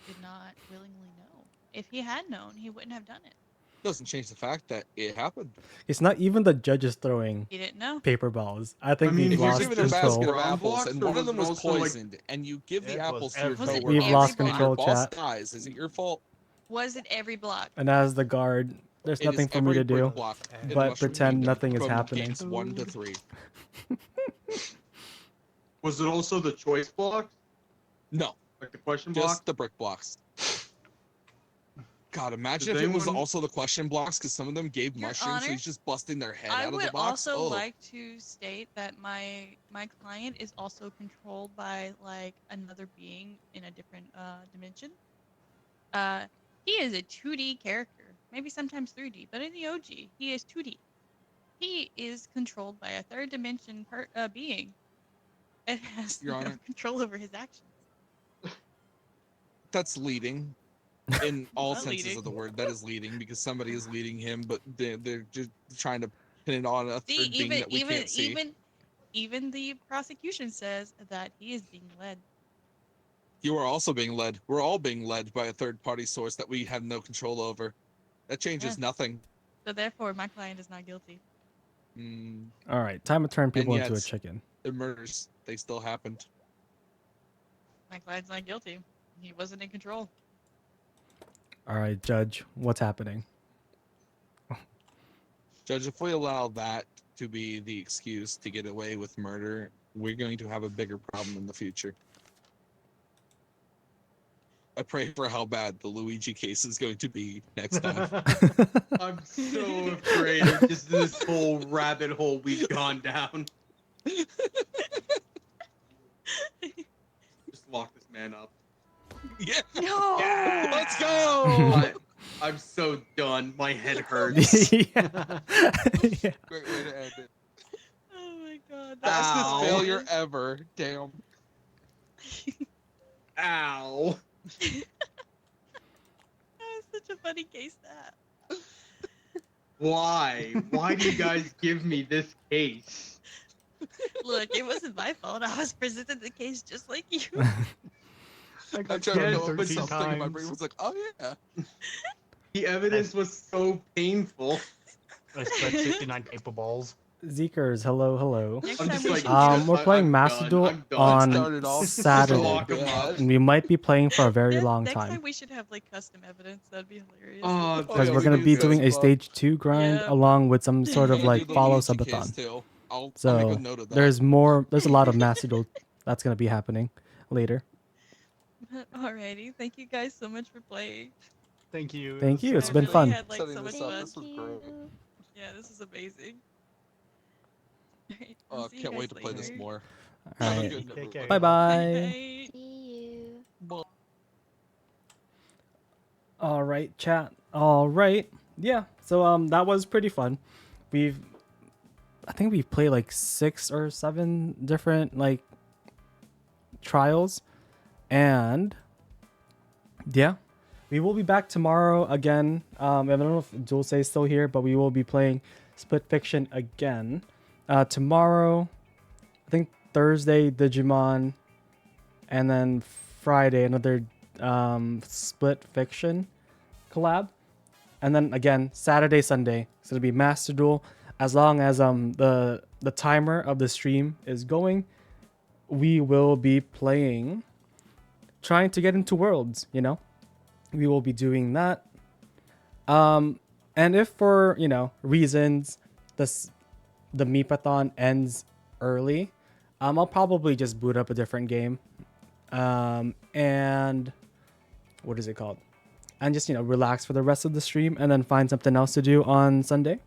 did not willingly know. If he had known, he wouldn't have done it. Doesn't change the fact that it happened. It's not even the judges throwing He didn't know. paper balls. I think I mean, we've If you're was lost given a basket control. of Brown apples blocks, and or one of was them it was also, like- poisoned, and you give It the apples was to your every Was it coworker, We've every lost block? and your control, boss chat. dies, is it your fault? Was it every block? And as the guard, there's It nothing is for me every to brick do. block in the but Mushroom pretend Kingdom nothing is from happening. gates 1 to 3. Was it also the choice blocks? No, Like the question just block? the brick blocks. God, imagine Does if it was anyone- also the question blocks, because some of them gave Your mushrooms, so Honor, he's just busting their head I out of would the box. also Oh, like to state that my client is also controlled by like another being in a different dimension. He is a 2D character, maybe sometimes 3D, but in the OG, he is 2D. He is controlled by a third dimension being and has Your no Honor. control over his actions. that's leading. In all Not senses leading. of the word, that is leading, because somebody is leading him, but they're just trying to pin it on a third See, being that we can't see. even the prosecution says that he is being led. You are also being led. We're all being led by a third party source that we have no control over. That changes Yeah. nothing. So therefore, my client is not guilty. Mm, All right, time to turn people into a yet- chicken. The murders, they still happened. My client's not guilty. He wasn't in control. All right, Judge, what's happening? Judge, if we allow that to be the excuse to get away with murder, we're going to have a bigger problem in the future. I pray for how bad the Luigi case is going to be next time. I'm so afraid of just this whole rabbit hole we've gone down. Just lock this man up. Yeah, No. let's go. I'm so done. My head hurts. yeah. Great way to end it. Oh my god. Fastest Ow. failure ever. Damn. Ow. That was such a funny case that. Why? Why do you guys give me this case? Look, it wasn't my fault. I was presented the case just like you. I I'm got trying to Yes, come up with 13 something, and my times. brain was like, "Oh yeah." The evidence was so painful. I spread 69 paper balls. Zeekers, hello, hello. Next I'm time just we like, should We're playing I'm Master done, Duel I'm done. on Started off Saturday. Lock 'em up. We might be playing for a very long next time time we should have like custom evidence. That'd be hilarious. Oh, because yeah, we're we gonna do be good doing a stuff. stage 2 grind Yeah. along with some sort We of can like do the follow Luigi case, subathon. too. I'll make So a note of that. there's a lot of Master Duel that's gonna be happening later. Alrighty, thank you guys so much for playing. Thank you. Thank you, it's I been really fun. had like Setting so much this up, fun. this was great. Yeah, this is amazing. Alright, Oh, I'll see you can't wait guys to play this later. more. All Have a right. good Take night, care. Bye bye. Bye. See you. All right, chat. All right. Yeah. So that was pretty fun. I think we've played like 6 or 7 different like trials, and yeah, we will be back tomorrow again. I don't know if Dulce is still here, but we will be playing Split Fiction again tomorrow. I think Thursday Digimon, and then Friday another Split Fiction collab, and then again Saturday Sunday it's gonna be Master Duel. As long as the timer of the stream is going, we will be trying to get into Worlds, we will be doing that. And if for reasons the Meep-A-Thon ends early, I'll probably just boot up a different game, and what is it called, and just relax for the rest of the stream, and then find something else to do on Sunday.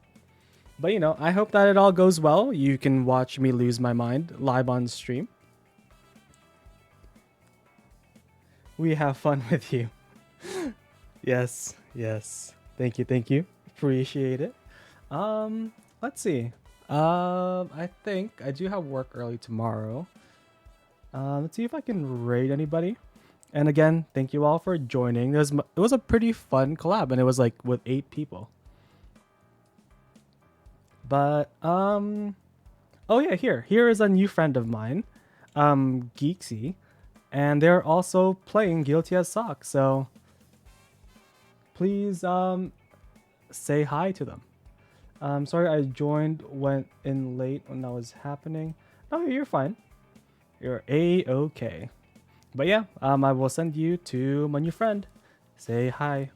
But I hope that it all goes well. You can watch me lose my mind live on stream. We have fun with you. Yes. Thank you. Appreciate it. Let's see. I think I do have work early tomorrow. Let's see if I can raid anybody. And again, thank you all for joining. It was a pretty fun collab, and it was like with 8 people. But oh yeah, here is a new friend of mine, Geeksy, and they're also playing Guilty as Socks. So please say hi to them. Sorry I went in late when that was happening. No, you're fine. You're A-okay. But yeah, I will send you to my new friend. Say hi.